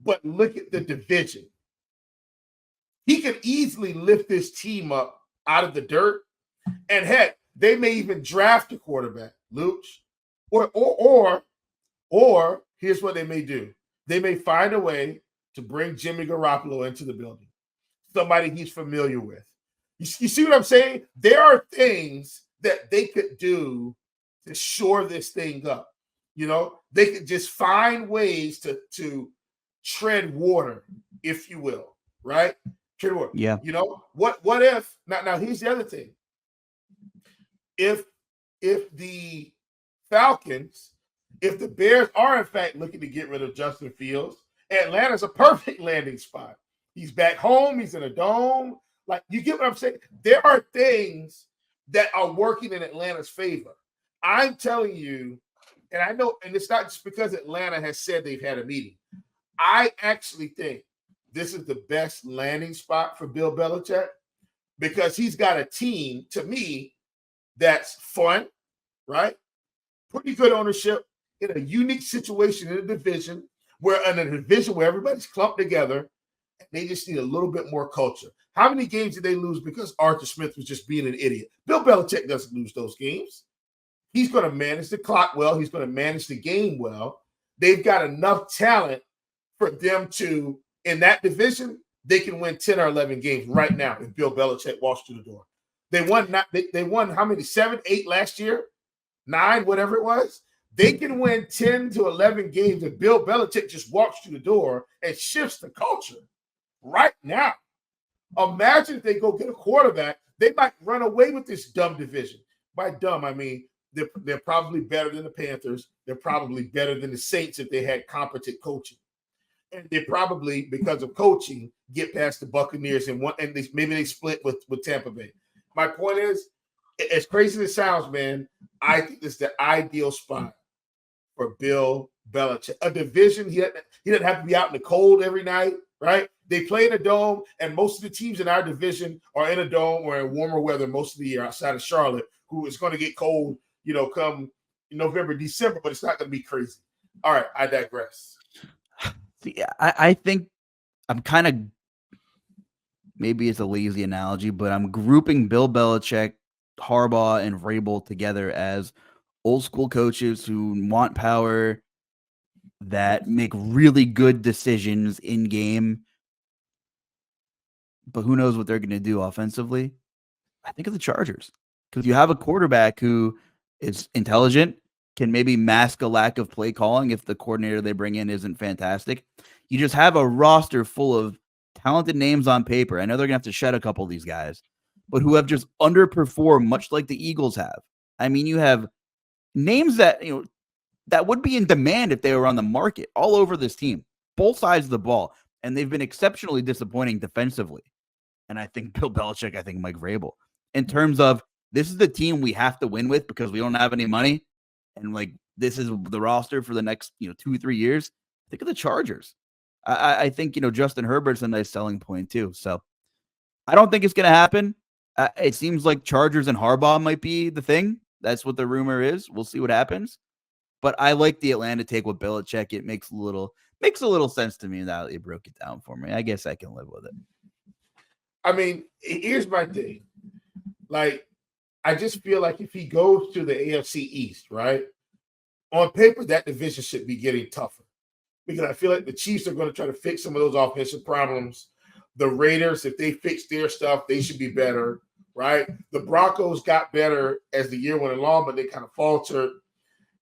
but look at the division. He could easily lift this team up out of the dirt, and heck, they may even draft a quarterback, Luuch. Or here's what they may do. They may find a way to bring Jimmy Garoppolo into the building, somebody he's familiar with. You see what I'm saying? There are things that they could do to shore this thing up. They could just find ways to tread water, if you will, right? Tread water. Yeah. What if now here's the other thing. If the Falcons, if the Bears are in fact looking to get rid of Justin Fields, Atlanta's a perfect landing spot. He's back home, he's in a dome. Like, you get what I'm saying? There are things that are working in Atlanta's favor. I'm telling you, and I know, and it's not just because Atlanta has said they've had a meeting. I actually think this is the best landing spot for Bill Belichick because he's got a team, to me, that's fun, right? Pretty good ownership in a unique situation in a division where everybody's clumped together and they just need a little bit more culture. How many games did they lose because Arthur Smith was just being an idiot? Bill Belichick doesn't lose those games. He's going to manage the clock well. He's going to manage the game well. They've got enough talent for them to, in that division, they can win 10 or 11 games right now if Bill Belichick walks through the door. They won how many? 7, 8 last year? 9, whatever it was. They can win 10 to 11 games if Bill Belichick just walks through the door and shifts the culture right now. Imagine if they go get a quarterback, they might run away with this dumb division. By dumb, I mean they're probably better than the Panthers. They're probably better than the Saints if they had competent coaching. And they probably, because of coaching, get past the Buccaneers maybe they split with Tampa Bay. My point is, as crazy as it sounds, man, I think this is the ideal spot for Bill Belichick. A division, he doesn't have to be out in the cold every night, right? They play in a dome, and most of the teams in our division are in a dome or in warmer weather most of the year outside of Charlotte, who is going to get cold, come November, December, but it's not going to be crazy. All right, I digress. See, I think I'm kind of, maybe it's a lazy analogy, but I'm grouping Bill Belichick, Harbaugh, and Vrabel together as old school coaches who want power, that make really good decisions in game, but who knows what they're going to do offensively. I think of the Chargers, because you have a quarterback who is intelligent, can maybe mask a lack of play calling if the coordinator they bring in isn't fantastic. You just have a roster full of talented names on paper. I know they're going to have to shed a couple of these guys, but who have just underperformed, much like the Eagles have. I mean, you have names that, that would be in demand if they were on the market all over this team, both sides of the ball, and they've been exceptionally disappointing defensively. And I think Bill Belichick, I think Mike Vrabel, in terms of this is the team we have to win with because we don't have any money, and this is the roster for the next 2-3 years. Think of the Chargers. I think Justin Herbert's a nice selling point too. So I don't think it's going to happen. It seems like Chargers and Harbaugh might be the thing. That's what the rumor is. We'll see what happens. But I like the Atlanta take with Belichick. It makes a little sense to me now that you broke it down for me. I guess I can live with it. I mean, here's my thing. I just feel like if he goes to the AFC East, right, on paper, that division should be getting tougher because I feel like the Chiefs are going to try to fix some of those offensive problems. The Raiders, if they fix their stuff, they should be better, right? The Broncos got better as the year went along, but they kind of faltered.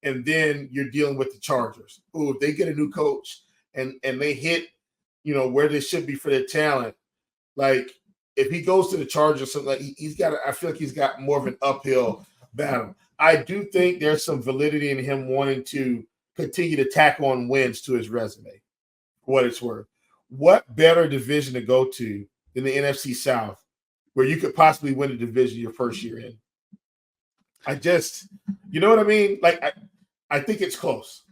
And then you're dealing with the Chargers. Ooh, if they get a new coach and they hit, where they should be for their talent, if he goes to the Chargers, I feel like he's got more of an uphill battle. I do think there's some validity in him wanting to continue to tack on wins to his resume, for what it's worth. What better division to go to than the NFC South, where you could possibly win a division your first year in? You know what I mean? I think it's close.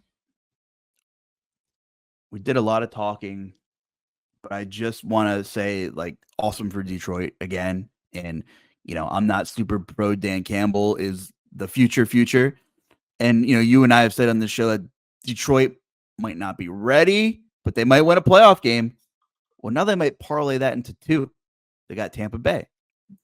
We did a lot of talking, but I just want to say, awesome for Detroit again. And, I'm not super pro Dan Campbell is the future. And, you and I have said on the show that Detroit might not be ready, but they might win a playoff game. Well, now they might parlay that into 2. They got Tampa Bay.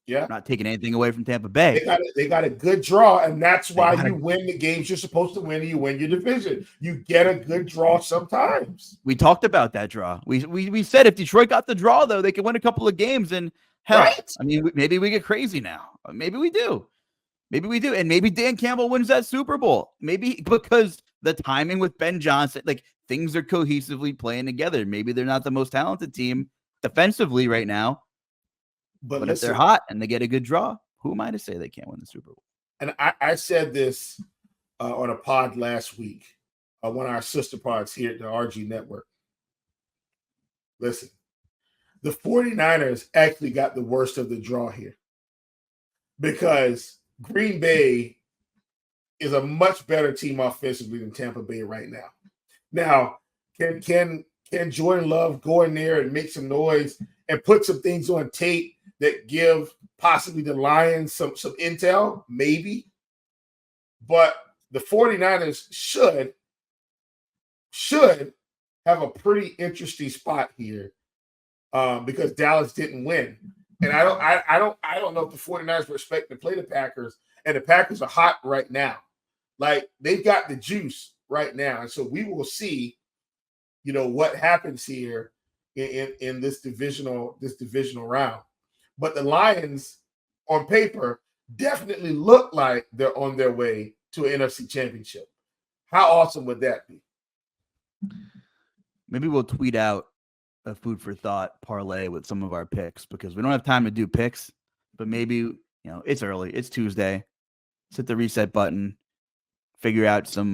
Yeah. I'm not taking anything away from Tampa Bay. They got a good draw, and that's why you win the games you're supposed to win, and you win your division. You get a good draw sometimes. We talked about that draw. We said if Detroit got the draw, though, they could win a couple of games, and hell, right? I mean, maybe we get crazy now. Maybe we do. And maybe Dan Campbell wins that Super Bowl. Maybe because the timing with Ben Johnson, things are cohesively playing together. Maybe they're not the most talented team defensively right now. But if they're hot and they get a good draw, who am I to say they can't win the Super Bowl? And I said this on a pod last week, one of our sister pods here at the RG Network. Listen, the 49ers actually got the worst of the draw here because Green Bay is a much better team offensively than Tampa Bay right now. Now, can Jordan Love go in there and make some noise and put some things on tape that give possibly the Lions some intel? Maybe. But the 49ers should have a pretty interesting spot here because Dallas didn't win. And I don't know if the 49ers were expecting to play the Packers, and the Packers are hot right now. Like, they've got the juice right now. And so we will see, what happens here in this divisional round. But the Lions, on paper, definitely look like they're on their way to an NFC championship. How awesome would that be? Maybe we'll tweet out a food for thought parlay with some of our picks, because we don't have time to do picks, but maybe, it's early. It's Tuesday. Let's hit the reset button, figure out some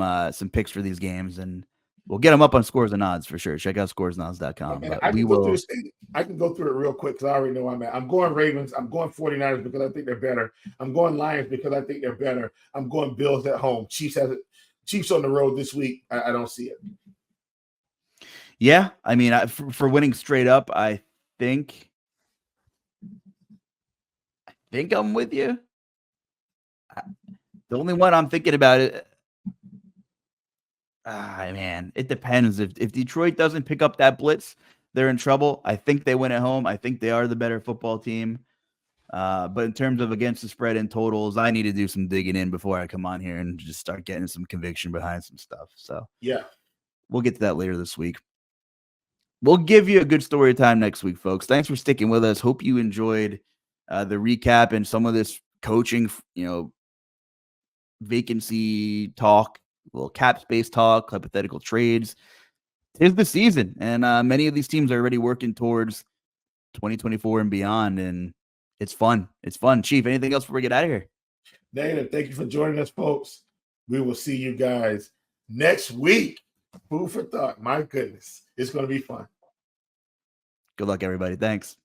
picks for these games, and we'll get them up on Scores and Odds for sure. Check out scoresandodds.com. I can go through it real quick because I already know where I'm at. I'm going Ravens. I'm going 49ers because I think they're better. I'm going Lions because I think they're better. I'm going Bills at home. Chiefs on the road this week. I don't see it. Yeah, I mean, for winning straight up, I think I'm with you. The only one I'm thinking about it. Man, it depends. If Detroit doesn't pick up that blitz, they're in trouble. I think they win at home. I think they are the better football team. But in terms of against the spread and totals, I need to do some digging in before I come on here and just start getting some conviction behind some stuff. So yeah, we'll get to that later this week. We'll give you a good story time next week, folks. Thanks for sticking with us. Hope you enjoyed the recap and some of this coaching, vacancy talk, a little cap space talk, hypothetical trades. Tis the season, and many of these teams are already working towards 2024 and beyond, and it's fun. It's fun. Chief, anything else before we get out of here? Negative. Thank you for joining us, folks. We will see you guys next week. Food for thought. My goodness. It's going to be fun. Good luck, everybody. Thanks.